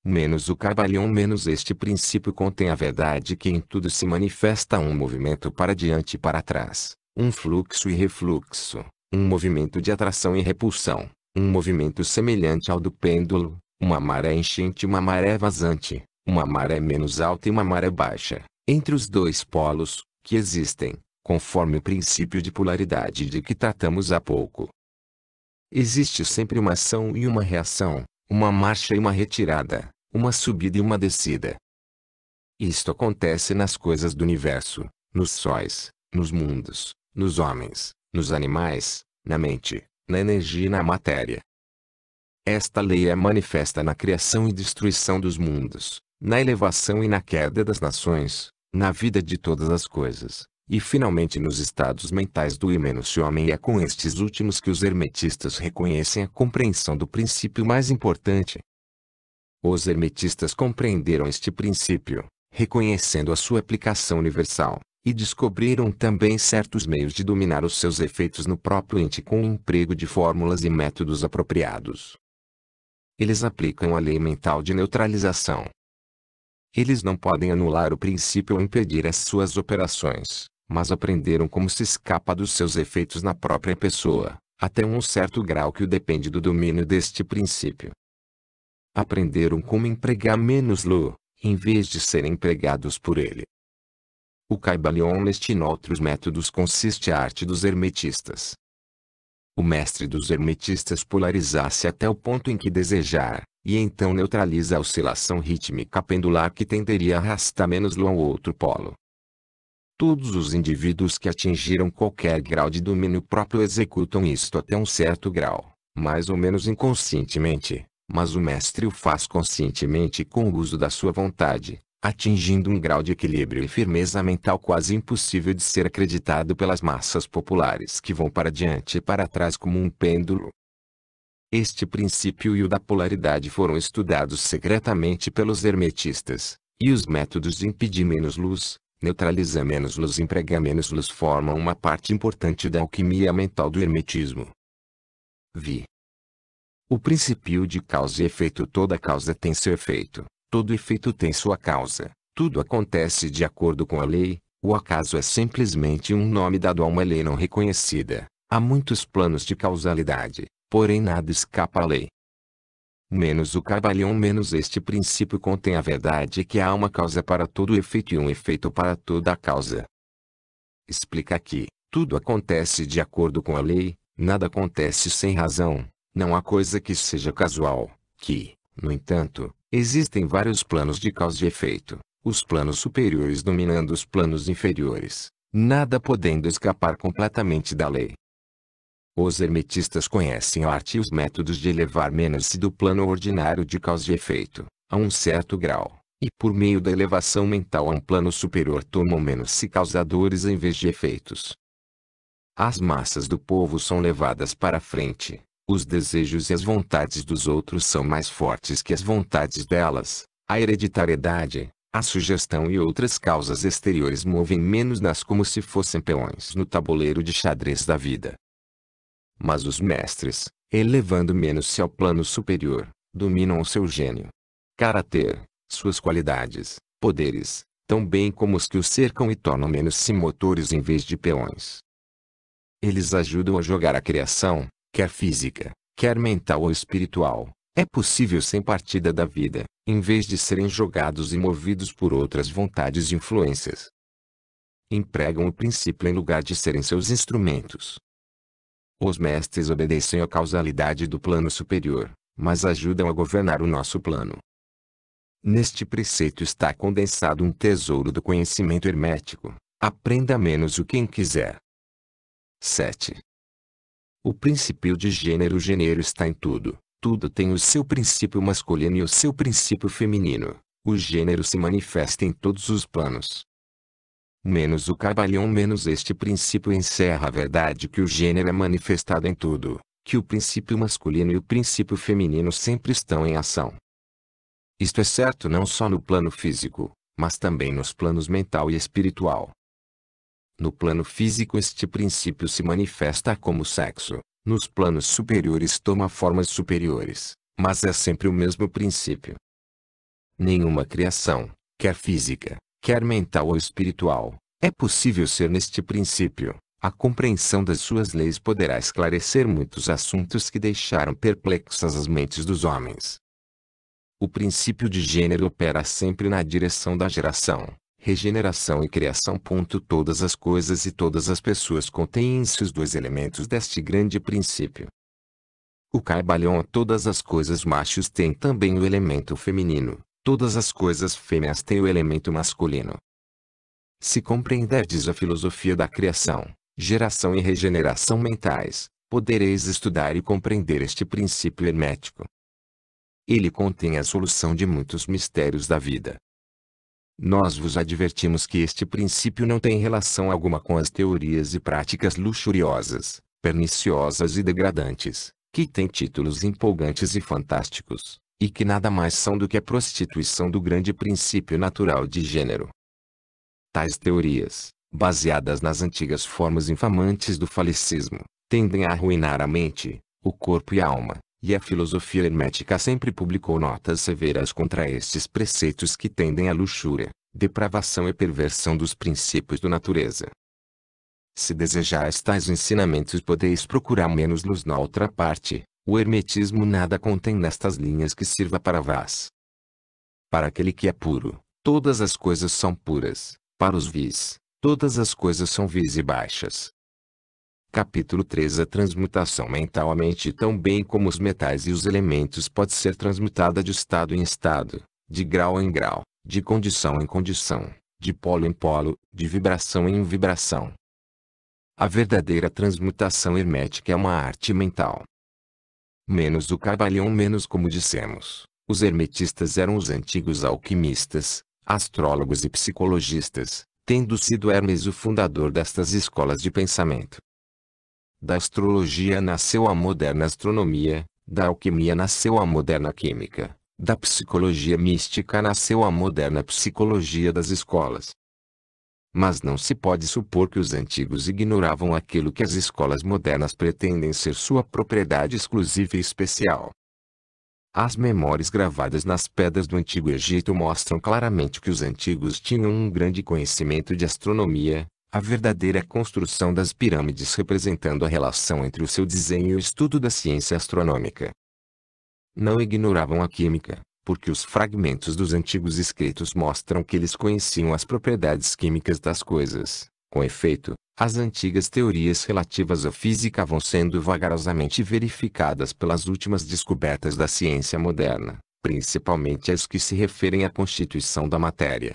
Menos o Kybalion menos este princípio contém a verdade que em tudo se manifesta um movimento para diante e para trás, um fluxo e refluxo, um movimento de atração e repulsão, um movimento semelhante ao do pêndulo, uma maré enchente e uma maré vazante, uma maré menos alta e uma maré baixa, entre os dois polos, que existem, conforme o princípio de polaridade de que tratamos há pouco. Existe sempre uma ação e uma reação, uma marcha e uma retirada, uma subida e uma descida. Isto acontece nas coisas do universo, nos sóis, nos mundos, nos homens, nos animais, na mente, na energia e na matéria. Esta lei é manifesta na criação e destruição dos mundos, na elevação e na queda das nações, na vida de todas as coisas, e finalmente nos estados mentais do imenso homem. E é com estes últimos que os hermetistas reconhecem a compreensão do princípio mais importante. Os hermetistas compreenderam este princípio, reconhecendo a sua aplicação universal, e descobriram também certos meios de dominar os seus efeitos no próprio ente com o emprego de fórmulas e métodos apropriados. Eles aplicam a lei mental de neutralização. Eles não podem anular o princípio ou impedir as suas operações, mas aprenderam como se escapa dos seus efeitos na própria pessoa, até um certo grau que depende do domínio deste princípio. Aprenderam como empregar menos Lu, em vez de serem empregados por ele. O Kybalion neste e outros métodos consiste a arte dos hermetistas. O mestre dos hermetistas polariza-se até o ponto em que desejar, e então neutraliza a oscilação rítmica pendular que tenderia a arrastar menos Lu ao outro polo. Todos os indivíduos que atingiram qualquer grau de domínio próprio executam isto até um certo grau, mais ou menos inconscientemente, mas o mestre o faz conscientemente com o uso da sua vontade, atingindo um grau de equilíbrio e firmeza mental quase impossível de ser acreditado pelas massas populares que vão para diante e para trás como um pêndulo. Este princípio e o da polaridade foram estudados secretamente pelos hermetistas, e os métodos de impedir menos luz, neutralizar menos luz e empregar menos luz formam uma parte importante da alquimia mental do hermetismo. Vi. O princípio de causa e efeito. Toda causa tem seu efeito, todo efeito tem sua causa, tudo acontece de acordo com a lei, o acaso é simplesmente um nome dado a uma lei não reconhecida. Há muitos planos de causalidade, porém nada escapa à lei. Menos o Kybalion menos este princípio contém a verdade que há uma causa para todo efeito e um efeito para toda a causa. Explica que tudo acontece de acordo com a lei, nada acontece sem razão, não há coisa que seja casual, que, no entanto, existem vários planos de causa e efeito, os planos superiores dominando os planos inferiores, nada podendo escapar completamente da lei. Os hermetistas conhecem a arte e os métodos de elevar menos-se do plano ordinário de causa e efeito, a um certo grau, e por meio da elevação mental a um plano superior tomam menos-se causadores em vez de efeitos. As massas do povo são levadas para frente, os desejos e as vontades dos outros são mais fortes que as vontades delas, a hereditariedade, a sugestão e outras causas exteriores movem menos-nas como se fossem peões no tabuleiro de xadrez da vida. Mas os mestres, elevando menos-se ao plano superior, dominam o seu gênio, caráter, suas qualidades, poderes, tão bem como os que o cercam e tornam menos-se motores em vez de peões. Eles ajudam a jogar a criação, quer física, quer mental ou espiritual, é possível sem partida da vida, em vez de serem jogados e movidos por outras vontades e influências. Empregam o princípio em lugar de serem seus instrumentos. Os mestres obedecem à causalidade do plano superior, mas ajudam a governar o nosso plano. Neste preceito está condensado um tesouro do conhecimento hermético. Aprenda menos o quem quiser. 7. O princípio de gênero. O gênero está em tudo. Tudo tem o seu princípio masculino e o seu princípio feminino. O gênero se manifesta em todos os planos. Menos o Kybalion menos este princípio encerra a verdade que o gênero é manifestado em tudo, que o princípio masculino e o princípio feminino sempre estão em ação. Isto é certo não só no plano físico, mas também nos planos mental e espiritual. No plano físico este princípio se manifesta como sexo, nos planos superiores toma formas superiores, mas é sempre o mesmo princípio. Nenhuma criação, quer física, quer mental ou espiritual, é possível ser neste princípio. A compreensão das suas leis poderá esclarecer muitos assuntos que deixaram perplexas as mentes dos homens. O princípio de gênero opera sempre na direção da geração, regeneração e criação. Todas as coisas e todas as pessoas contêm em si os dois elementos deste grande princípio. O Kybalion: todas as coisas machos têm também o elemento feminino, todas as coisas fêmeas têm o elemento masculino. Se compreenderdes a filosofia da criação, geração e regeneração mentais, podereis estudar e compreender este princípio hermético. Ele contém a solução de muitos mistérios da vida. Nós vos advertimos que este princípio não tem relação alguma com as teorias e práticas luxuriosas, perniciosas e degradantes, que têm títulos empolgantes e fantásticos, e que nada mais são do que a prostituição do grande princípio natural de gênero. Tais teorias, baseadas nas antigas formas infamantes do falicismo, tendem a arruinar a mente, o corpo e a alma, e a filosofia hermética sempre publicou notas severas contra estes preceitos que tendem à luxúria, depravação e perversão dos princípios da natureza. Se desejais tais ensinamentos podeis procurar menos-los na outra parte. O hermetismo nada contém nestas linhas que sirva para vós. Para aquele que é puro, todas as coisas são puras. Para os vis, todas as coisas são vis e baixas. Capítulo 3. A transmutação mental. A mente, tão bem como os metais e os elementos, pode ser transmutada de estado em estado, de grau em grau, de condição em condição, de polo em polo, de vibração em vibração. A verdadeira transmutação hermética é uma arte mental. Menos o Kybalion, menos, como dissemos, os hermetistas eram os antigos alquimistas, astrólogos e psicologistas, tendo sido Hermes o fundador destas escolas de pensamento. Da astrologia nasceu a moderna astronomia, da alquimia nasceu a moderna química, da psicologia mística nasceu a moderna psicologia das escolas. Mas não se pode supor que os antigos ignoravam aquilo que as escolas modernas pretendem ser sua propriedade exclusiva e especial. As memórias gravadas nas pedras do Antigo Egito mostram claramente que os antigos tinham um grande conhecimento de astronomia, a verdadeira construção das pirâmides representando a relação entre o seu desenho e o estudo da ciência astronômica. Não ignoravam a química, porque os fragmentos dos antigos escritos mostram que eles conheciam as propriedades químicas das coisas. Com efeito, as antigas teorias relativas à física vão sendo vagarosamente verificadas pelas últimas descobertas da ciência moderna, principalmente as que se referem à constituição da matéria.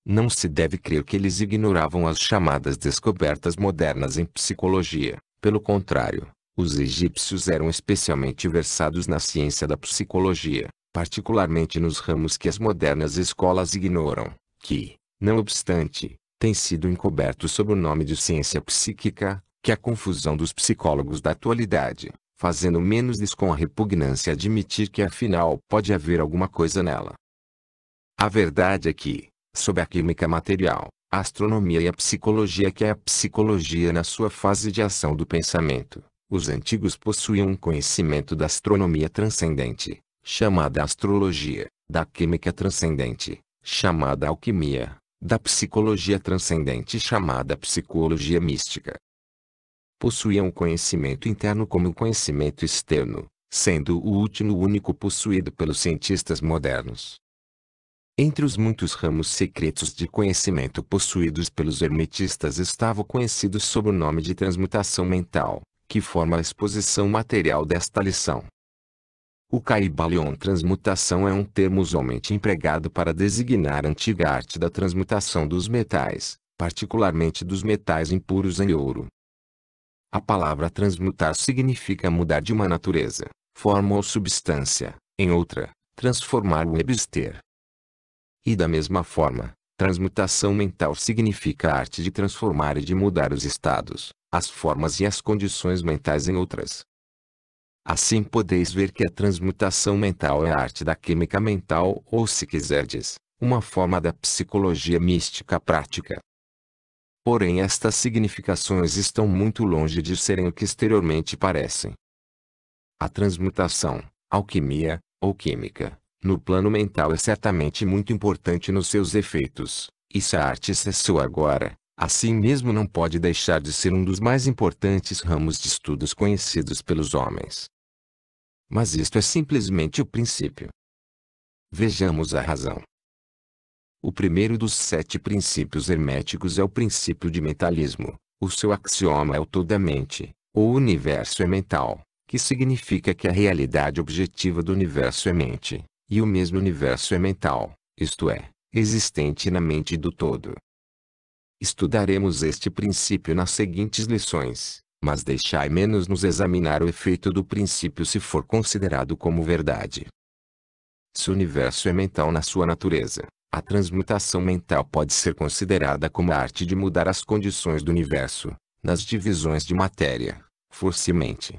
Não se deve crer que eles ignoravam as chamadas descobertas modernas em psicologia. Pelo contrário, os egípcios eram especialmente versados na ciência da psicologia, particularmente nos ramos que as modernas escolas ignoram, que, não obstante, têm sido encobertos sob o nome de ciência psíquica, que é a confusão dos psicólogos da atualidade, fazendo menos com a repugnância admitir que afinal pode haver alguma coisa nela. A verdade é que, sob a química material, a astronomia e a psicologia, que é a psicologia na sua fase de ação do pensamento, os antigos possuíam um conhecimento da astronomia transcendente, chamada astrologia, da química transcendente, chamada alquimia, da psicologia transcendente chamada psicologia mística. Possuíam um conhecimento interno como o conhecimento externo, sendo o último o único possuído pelos cientistas modernos. Entre os muitos ramos secretos de conhecimento possuídos pelos hermetistas estava o conhecido sob o nome de transmutação mental, que forma a exposição material desta lição. O Kybalion: transmutação é um termo usualmente empregado para designar a antiga arte da transmutação dos metais, particularmente dos metais impuros em ouro. A palavra transmutar significa mudar de uma natureza, forma ou substância, em outra, transformar ou abster. E da mesma forma, transmutação mental significa a arte de transformar e de mudar os estados, as formas e as condições mentais em outras. Assim podeis ver que a transmutação mental é a arte da química mental ou, se quiserdes, uma forma da psicologia mística prática. Porém estas significações estão muito longe de serem o que exteriormente parecem. A transmutação, alquimia, ou química, no plano mental é certamente muito importante nos seus efeitos, e se a arte cessou agora, assim mesmo não pode deixar de ser um dos mais importantes ramos de estudos conhecidos pelos homens. Mas isto é simplesmente o princípio. Vejamos a razão. O primeiro dos 7 princípios herméticos é o princípio de mentalismo. O seu axioma é o todo é mente, ou universo é mental, que significa que a realidade objetiva do universo é mente, e o mesmo universo é mental, isto é, existente na mente do todo. Estudaremos este princípio nas seguintes lições, mas deixai menos nos examinar o efeito do princípio se for considerado como verdade. Se o universo é mental na sua natureza, a transmutação mental pode ser considerada como a arte de mudar as condições do universo, nas divisões de matéria, força e mente.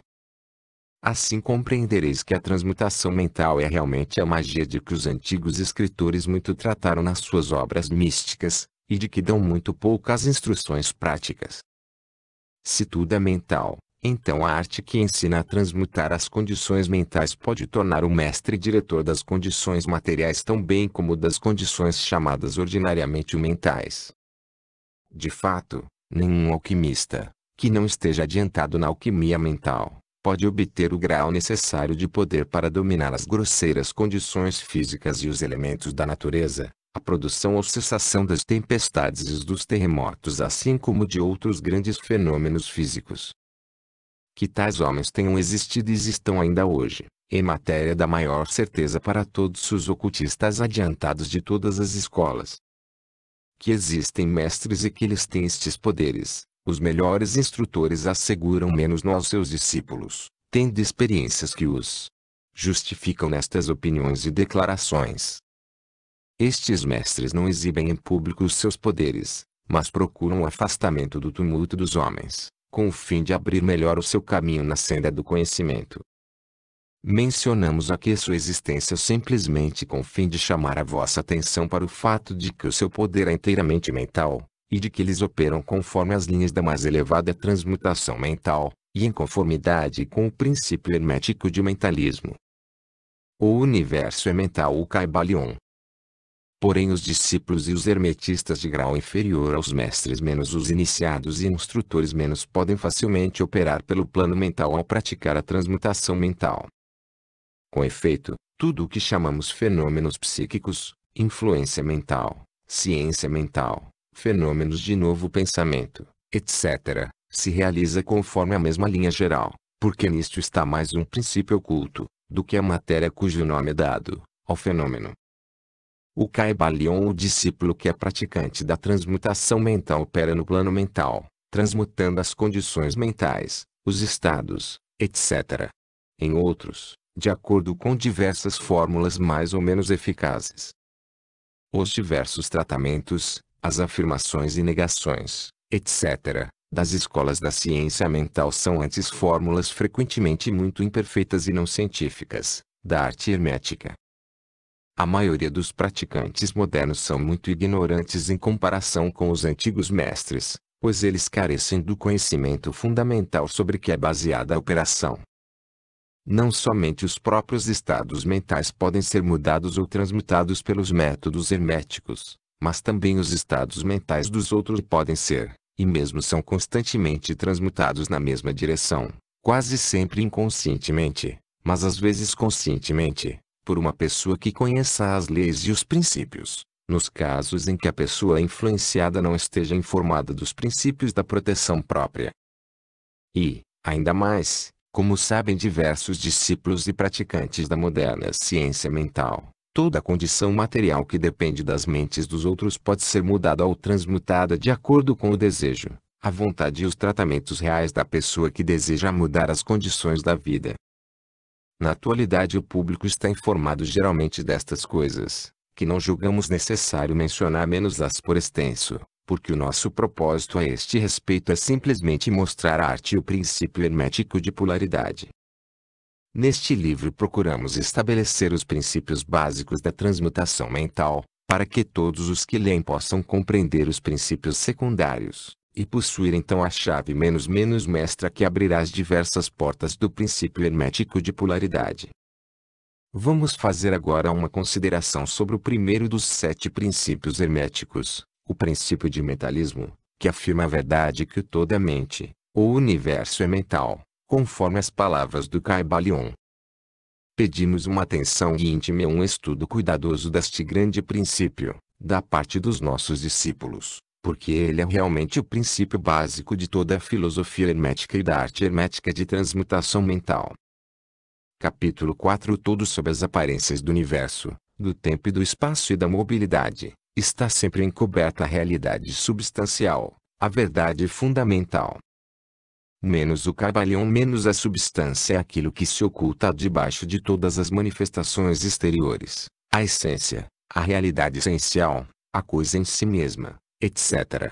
Assim compreendereis que a transmutação mental é realmente a magia de que os antigos escritores muito trataram nas suas obras místicas, e de que dão muito poucas instruções práticas. Se tudo é mental, então a arte que ensina a transmutar as condições mentais pode tornar o mestre diretor das condições materiais tão bem como das condições chamadas ordinariamente mentais. De fato, nenhum alquimista, que não esteja adiantado na alquimia mental, pode obter o grau necessário de poder para dominar as grosseiras condições físicas e os elementos da natureza, a produção ou cessação das tempestades e dos terremotos assim como de outros grandes fenômenos físicos. Que tais homens tenham existido e existam ainda hoje, é matéria da maior certeza para todos os ocultistas adiantados de todas as escolas. Que existem mestres e que eles têm estes poderes, os melhores instrutores asseguram menos aos seus discípulos, tendo experiências que os justificam nestas opiniões e declarações. Estes mestres não exibem em público os seus poderes, mas procuram o afastamento do tumulto dos homens, com o fim de abrir melhor o seu caminho na senda do conhecimento. Mencionamos aqui sua existência simplesmente com o fim de chamar a vossa atenção para o fato de que o seu poder é inteiramente mental, e de que eles operam conforme as linhas da mais elevada transmutação mental, e em conformidade com o princípio hermético de mentalismo. O universo é mental ou Kybalion. Porém os discípulos e os hermetistas de grau inferior aos mestres menos os iniciados e instrutores menos podem facilmente operar pelo plano mental ao praticar a transmutação mental. Com efeito, tudo o que chamamos fenômenos psíquicos, influência mental, ciência mental, fenômenos de novo pensamento, etc., se realiza conforme a mesma linha geral, porque nisto está mais um princípio oculto, do que a matéria cujo nome é dado ao fenômeno. O Kybalion, o discípulo que é praticante da transmutação mental, opera no plano mental, transmutando as condições mentais, os estados, etc. Em outros, de acordo com diversas fórmulas mais ou menos eficazes. Os diversos tratamentos, as afirmações e negações, etc., das escolas da ciência mental são antes fórmulas frequentemente muito imperfeitas e não científicas, da arte hermética. A maioria dos praticantes modernos são muito ignorantes em comparação com os antigos mestres, pois eles carecem do conhecimento fundamental sobre que é baseada a operação. Não somente os próprios estados mentais podem ser mudados ou transmutados pelos métodos herméticos, mas também os estados mentais dos outros podem ser, e mesmo são constantemente transmutados na mesma direção, quase sempre inconscientemente, mas às vezes conscientemente, por uma pessoa que conheça as leis e os princípios, nos casos em que a pessoa influenciada não esteja informada dos princípios da proteção própria. E, ainda mais, como sabem diversos discípulos e praticantes da moderna ciência mental, toda condição material que depende das mentes dos outros pode ser mudada ou transmutada de acordo com o desejo, a vontade e os tratamentos reais da pessoa que deseja mudar as condições da vida. Na atualidade o público está informado geralmente destas coisas, que não julgamos necessário mencionar menos-as por extenso, porque o nosso propósito a este respeito é simplesmente mostrar a arte e o princípio hermético de polaridade. Neste livro procuramos estabelecer os princípios básicos da transmutação mental, para que todos os que leem possam compreender os princípios secundários, e possuir então a chave mestra que abrirá as diversas portas do princípio hermético de polaridade. Vamos fazer agora uma consideração sobre o primeiro dos 7 princípios herméticos, o princípio de mentalismo, que afirma a verdade que toda mente, ou universo é mental, conforme as palavras do Kybalion. Pedimos uma atenção íntima e um estudo cuidadoso deste grande princípio, da parte dos nossos discípulos, porque ele é realmente o princípio básico de toda a filosofia hermética e da arte hermética de transmutação mental. Capítulo 4. Tudo sobre as aparências do universo, do tempo e do espaço e da mobilidade, está sempre encoberta a realidade substancial, a verdade fundamental. Menos o Kybalion menos a substância é aquilo que se oculta debaixo de todas as manifestações exteriores, a essência, a realidade essencial, a coisa em si mesma, etc.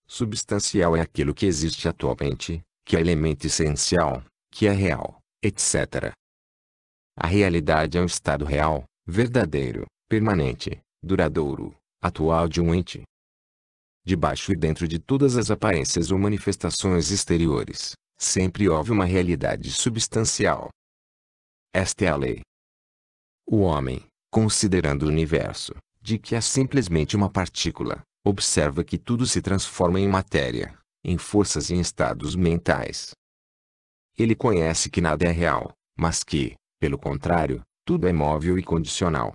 Substancial é aquilo que existe atualmente, que é elemento essencial, que é real, etc. A realidade é um estado real, verdadeiro, permanente, duradouro, atual de um ente. Debaixo e dentro de todas as aparências ou manifestações exteriores, sempre houve uma realidade substancial. Esta é a lei. O homem, considerando o universo, de que é simplesmente uma partícula, observa que tudo se transforma em matéria, em forças e em estados mentais. Ele conhece que nada é real, mas que, pelo contrário, tudo é móvel e condicional.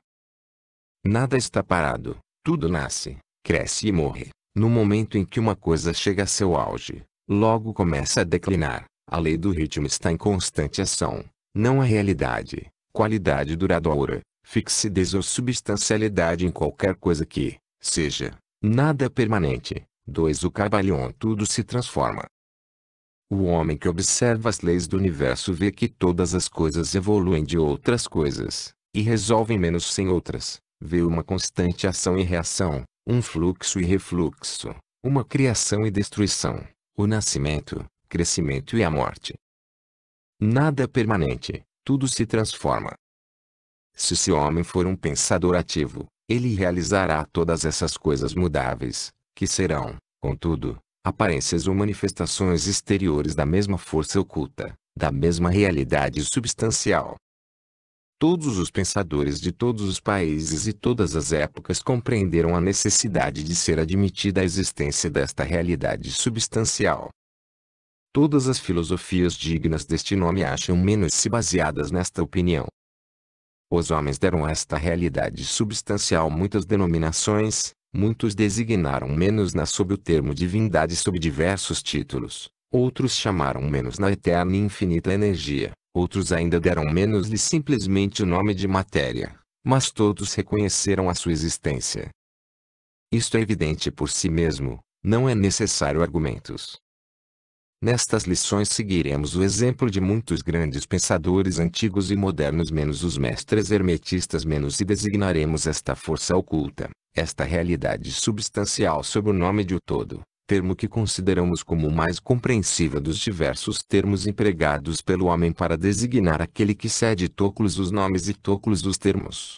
Nada está parado, tudo nasce, cresce e morre. No momento em que uma coisa chega a seu auge, logo começa a declinar. A lei do ritmo está em constante ação. Não há realidade, qualidade duradoura, fixidez ou substancialidade em qualquer coisa que, seja, nada é permanente. 2. O Kybalion tudo se transforma. O homem que observa as leis do universo vê que todas as coisas evoluem de outras coisas, e resolvem menos sem outras. Vê uma constante ação e reação, um fluxo e refluxo, uma criação e destruição, o nascimento, crescimento e a morte. Nada é permanente, tudo se transforma. Se esse homem for um pensador ativo, ele realizará todas essas coisas mudáveis, que serão, contudo, aparências ou manifestações exteriores da mesma força oculta, da mesma realidade substancial. Todos os pensadores de todos os países e todas as épocas compreenderam a necessidade de ser admitida a existência desta realidade substancial. Todas as filosofias dignas deste nome acham menos-se baseadas nesta opinião. Os homens deram a esta realidade substancial muitas denominações, muitos designaram menos-na sob o termo divindade sob diversos títulos, outros chamaram menos-na eterna e infinita energia. Outros ainda deram menos-lhe simplesmente o nome de matéria, mas todos reconheceram a sua existência. Isto é evidente por si mesmo, não é necessário argumentos. Nestas lições seguiremos o exemplo de muitos grandes pensadores antigos e modernos menos os mestres hermetistas menos e designaremos esta força oculta, esta realidade substancial sob o nome de o todo. Termo que consideramos como o mais compreensível dos diversos termos empregados pelo homem para designar aquele que cede toclos os nomes e toclos os termos.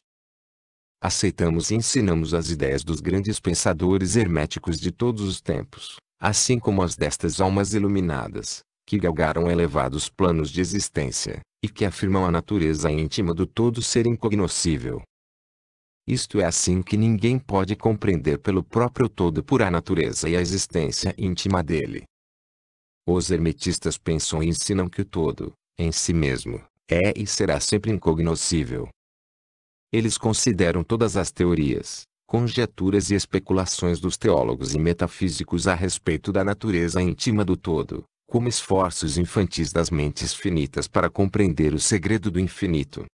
Aceitamos e ensinamos as ideias dos grandes pensadores herméticos de todos os tempos, assim como as destas almas iluminadas, que galgaram elevados planos de existência, e que afirmam a natureza íntima do todo ser incognoscível. Isto é assim que ninguém pode compreender pelo próprio todo por a natureza e a existência íntima dele. Os hermetistas pensam e ensinam que o todo, em si mesmo, é e será sempre incognoscível. Eles consideram todas as teorias, conjecturas e especulações dos teólogos e metafísicos a respeito da natureza íntima do todo, como esforços infantis das mentes finitas para compreender o segredo do infinito.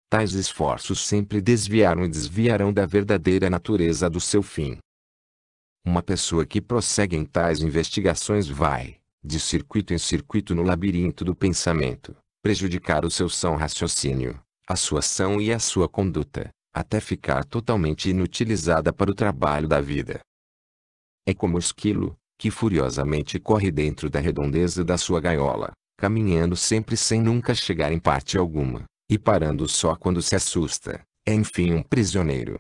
Tais esforços sempre desviaram e desviarão da verdadeira natureza do seu fim. Uma pessoa que prossegue em tais investigações vai, de circuito em circuito no labirinto do pensamento, prejudicar o seu são raciocínio, a sua ação e a sua conduta, até ficar totalmente inutilizada para o trabalho da vida. É como o esquilo, que furiosamente corre dentro da redondeza da sua gaiola, caminhando sempre sem nunca chegar em parte alguma. E parando só quando se assusta, é enfim um prisioneiro.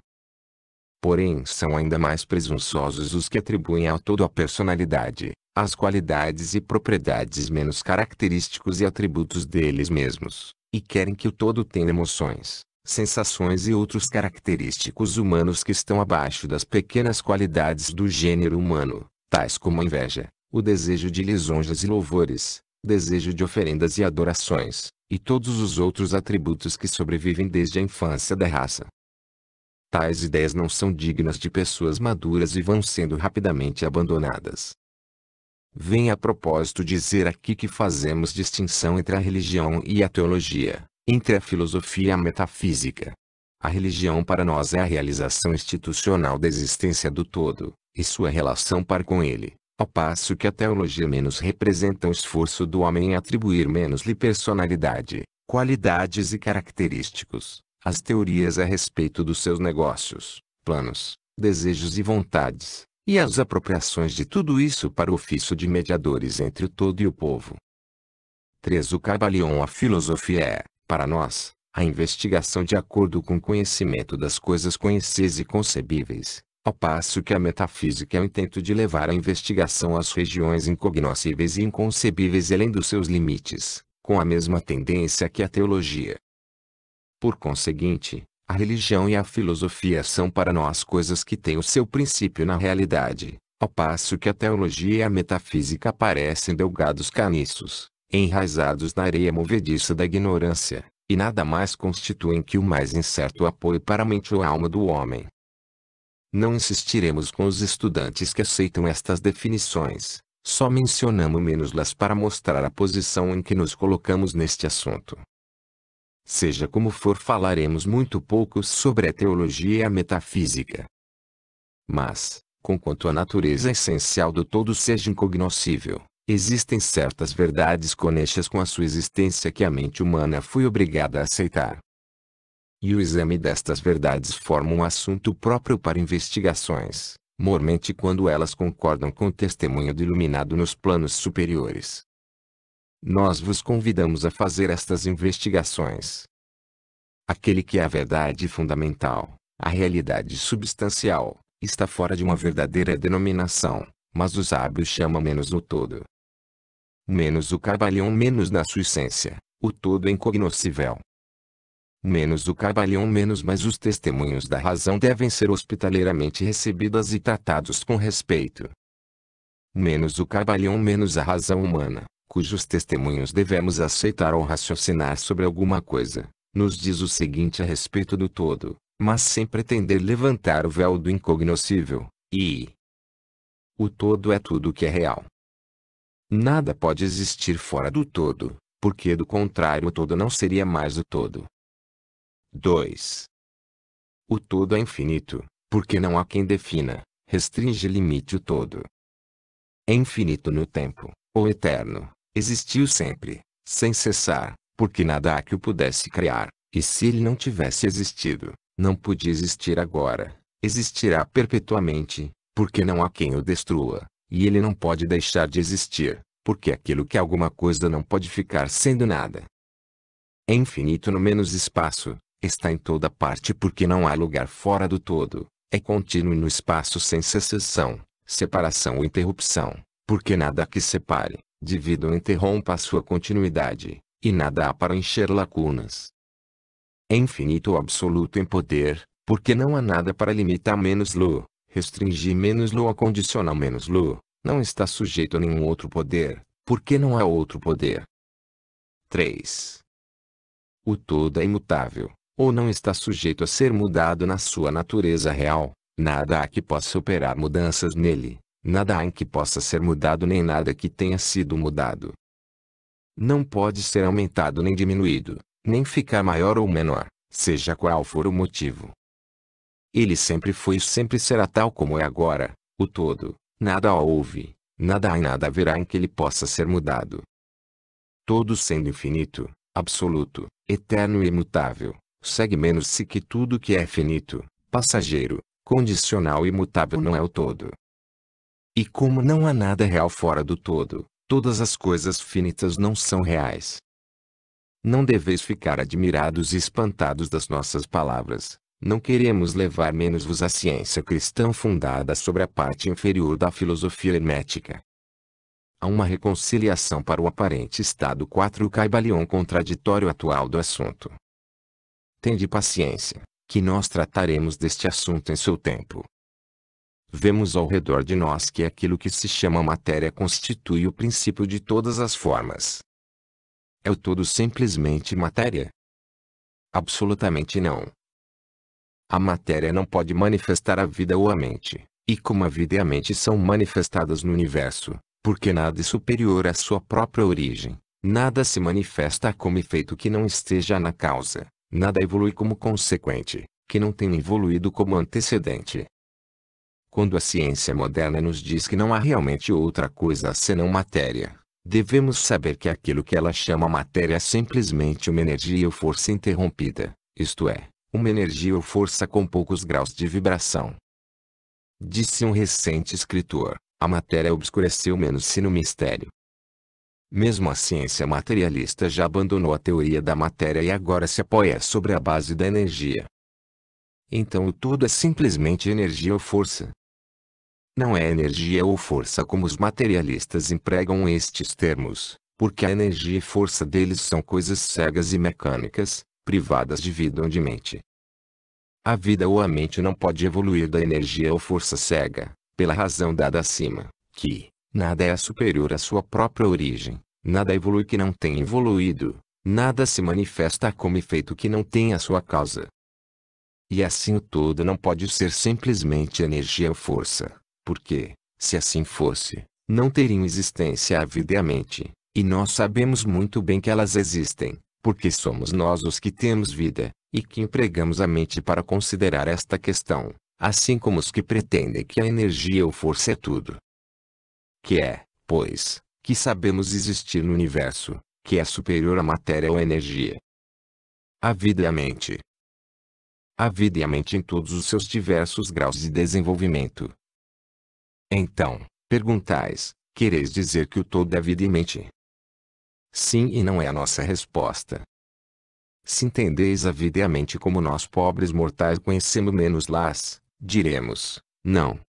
Porém são ainda mais presunçosos os que atribuem ao todo a personalidade, as qualidades e propriedades menos característicos e atributos deles mesmos, e querem que o todo tenha emoções, sensações e outros característicos humanos que estão abaixo das pequenas qualidades do gênero humano, tais como a inveja, o desejo de lisonjas e louvores, desejo de oferendas e adorações, e todos os outros atributos que sobrevivem desde a infância da raça. Tais ideias não são dignas de pessoas maduras e vão sendo rapidamente abandonadas. Vem a propósito dizer aqui que fazemos distinção entre a religião e a teologia, entre a filosofia e a metafísica. A religião para nós é a realização institucional da existência do todo, e sua relação para com ele, ao passo que a teologia menos representa o esforço do homem em atribuir menos-lhe personalidade, qualidades e característicos, as teorias a respeito dos seus negócios, planos, desejos e vontades, e as apropriações de tudo isso para o ofício de mediadores entre o todo e o povo. 3. O Kybalion. A filosofia é, para nós, a investigação de acordo com o conhecimento das coisas conhecidas e concebíveis, ao passo que a metafísica é o intento de levar a investigação às regiões incognoscíveis e inconcebíveis e além dos seus limites, com a mesma tendência que a teologia. Por conseguinte, a religião e a filosofia são para nós coisas que têm o seu princípio na realidade, ao passo que a teologia e a metafísica parecem delgados caniços, enraizados na areia movediça da ignorância, e nada mais constituem que o mais incerto apoio para a mente ou a alma do homem. Não insistiremos com os estudantes que aceitam estas definições, só mencionamos menos-las para mostrar a posição em que nos colocamos neste assunto. Seja como for, falaremos muito pouco sobre a teologia e a metafísica. Mas, conquanto a natureza essencial do todo seja incognoscível, existem certas verdades conexas com a sua existência que a mente humana foi obrigada a aceitar. E o exame destas verdades forma um assunto próprio para investigações, mormente quando elas concordam com o testemunho do iluminado nos planos superiores. Nós vos convidamos a fazer estas investigações. Aquele que é a verdade fundamental, a realidade substancial, está fora de uma verdadeira denominação, mas os sábios chamam menos o todo. Menos o Kybalion. Menos na sua essência, o todo é incognoscível. Menos o Kybalion. Menos, mas os testemunhos da razão devem ser hospitaleiramente recebidos e tratados com respeito. Menos o Kybalion. Menos a razão humana, cujos testemunhos devemos aceitar ao raciocinar sobre alguma coisa, nos diz o seguinte a respeito do todo, mas sem pretender levantar o véu do incognoscível, e o todo é tudo o que é real. Nada pode existir fora do todo, porque do contrário o todo não seria mais o todo. 2. O todo é infinito, porque não há quem defina, restringe e limite o todo. É infinito no tempo, ou eterno, existiu sempre, sem cessar, porque nada há que o pudesse criar, e se ele não tivesse existido, não podia existir agora, existirá perpetuamente, porque não há quem o destrua, e ele não pode deixar de existir, porque aquilo que é alguma coisa não pode ficar sendo nada. É infinito no menos espaço, está em toda parte porque não há lugar fora do todo, é contínuo no espaço sem cessação, separação ou interrupção, porque nada há que separe, divida ou interrompa a sua continuidade, e nada há para encher lacunas. É infinito ou absoluto em poder, porque não há nada para limitar menos-lo, restringir menos-lo ou condicionar menos-lo, não está sujeito a nenhum outro poder, porque não há outro poder. 3. O todo é imutável, ou não está sujeito a ser mudado na sua natureza real, nada há que possa operar mudanças nele, nada há em que possa ser mudado nem nada que tenha sido mudado. Não pode ser aumentado nem diminuído, nem ficar maior ou menor, seja qual for o motivo. Ele sempre foi e sempre será tal como é agora, o todo, nada houve, nada há e nada haverá em que ele possa ser mudado. Todo sendo infinito, absoluto, eterno e imutável, segue menos-se que tudo que é finito, passageiro, condicional e imutável não é o todo. E como não há nada real fora do todo, todas as coisas finitas não são reais. Não deveis ficar admirados e espantados das nossas palavras, Não queremos levar menos-vos à ciência cristã fundada sobre a parte inferior da filosofia hermética. Há uma reconciliação para o aparente estado 4 Caibalion contraditório atual do assunto. Tende paciência, que nós trataremos deste assunto em seu tempo. Vemos ao redor de nós que aquilo que se chama matéria constitui o princípio de todas as formas. É o todo simplesmente matéria? Absolutamente não. A matéria não pode manifestar a vida ou a mente, e como a vida e a mente são manifestadas no universo, porque nada é superior à sua própria origem, nada se manifesta como efeito que não esteja na causa, nada evolui como consequente, que não tenha evoluído como antecedente. Quando a ciência moderna nos diz que não há realmente outra coisa senão matéria, devemos saber que aquilo que ela chama matéria é simplesmente uma energia ou força interrompida, isto é, uma energia ou força com poucos graus de vibração. Disse um recente escritor, a matéria obscureceu menos-se no mistério. Mesmo a ciência materialista já abandonou a teoria da matéria e agora se apoia sobre a base da energia. Então o todo é simplesmente energia ou força. Não é energia ou força como os materialistas empregam estes termos, porque a energia e força deles são coisas cegas e mecânicas, privadas de vida ou de mente. A vida ou a mente não pode evoluir da energia ou força cega, pela razão dada acima, que nada é superior à sua própria origem, nada evolui que não tenha evoluído, nada se manifesta como efeito que não tenha sua causa. E assim o todo não pode ser simplesmente energia ou força. Porque, se assim fosse, não teriam existência a vida e a mente, e nós sabemos muito bem que elas existem, porque somos nós os que temos vida, e que empregamos a mente para considerar esta questão, assim como os que pretendem que a energia ou força é tudo. Que é, pois, que sabemos existir no universo, que é superior à matéria ou à energia. A vida e a mente. A vida e a mente em todos os seus diversos graus de desenvolvimento. Então, perguntais, quereis dizer que o todo é vida e mente? Sim e não é a nossa resposta. Se entendeis a vida e a mente como nós pobres mortais conhecemos menos-las, diremos, não.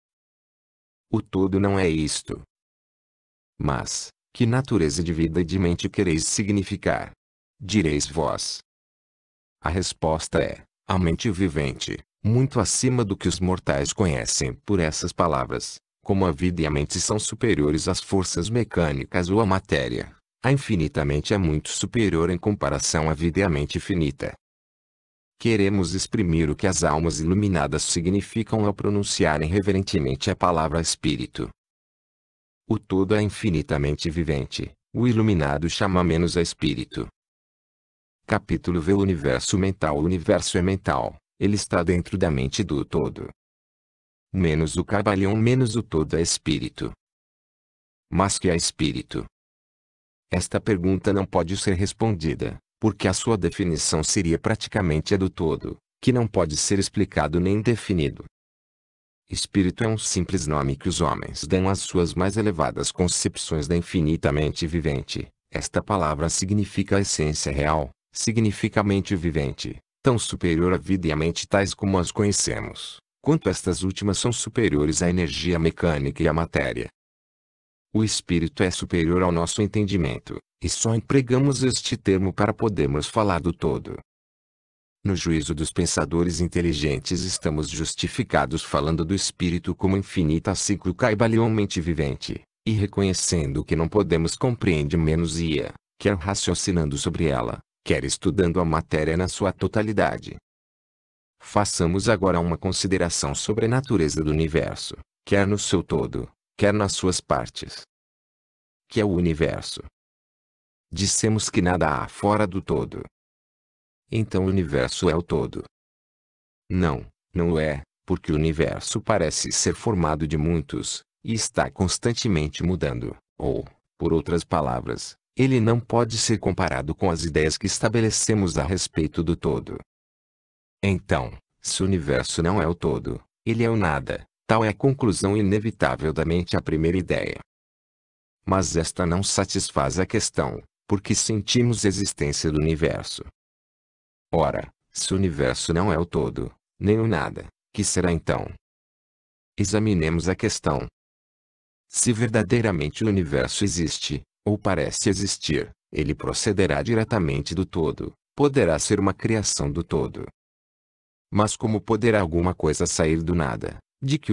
O todo não é isto. Mas, que natureza de vida e de mente quereis significar? Direis vós. A resposta é, a mente vivente, muito acima do que os mortais conhecem por essas palavras. Como a vida e a mente são superiores às forças mecânicas ou à matéria, a infinitamente é muito superior em comparação à vida e à mente finita. Queremos exprimir o que as almas iluminadas significam ao pronunciarem reverentemente a palavra espírito. O todo é infinitamente vivente, o iluminado chama menos a espírito. Capítulo V. O universo mental. O universo é mental, ele está dentro da mente do todo. Menos o Caibalion menos o todo é espírito. Mas que é espírito? Esta pergunta não pode ser respondida, porque a sua definição seria praticamente a do todo, que não pode ser explicado nem definido. Espírito é um simples nome que os homens dão às suas mais elevadas concepções da infinitamente vivente. Esta palavra significa a essência real, significa a mente vivente, tão superior à vida e à mente tais como as conhecemos, quanto estas últimas são superiores à energia mecânica e à matéria. O espírito é superior ao nosso entendimento, e só empregamos este termo para podermos falar do todo. No juízo dos pensadores inteligentes estamos justificados falando do espírito como infinita ciclo Caibalion mente vivente, e reconhecendo que não podemos compreender menos ia, quer raciocinando sobre ela, quer estudando a matéria na sua totalidade. Façamos agora uma consideração sobre a natureza do universo, quer no seu todo, quer nas suas partes. Que é o universo? Dissemos que nada há fora do todo. Então o universo é o todo. Não, não é, porque o universo parece ser formado de muitos, e está constantemente mudando, ou, por outras palavras, ele não pode ser comparado com as ideias que estabelecemos a respeito do todo. Então, se o universo não é o todo, ele é o nada, tal é a conclusão inevitável da mente à primeira ideia. Mas esta não satisfaz a questão, porque sentimos a existência do universo. Ora, se o universo não é o todo, nem o nada, que será então? Examinemos a questão. Se verdadeiramente o universo existe, ou parece existir, ele procederá diretamente do todo, poderá ser uma criação do todo. Mas como poderá alguma coisa sair do nada, de que o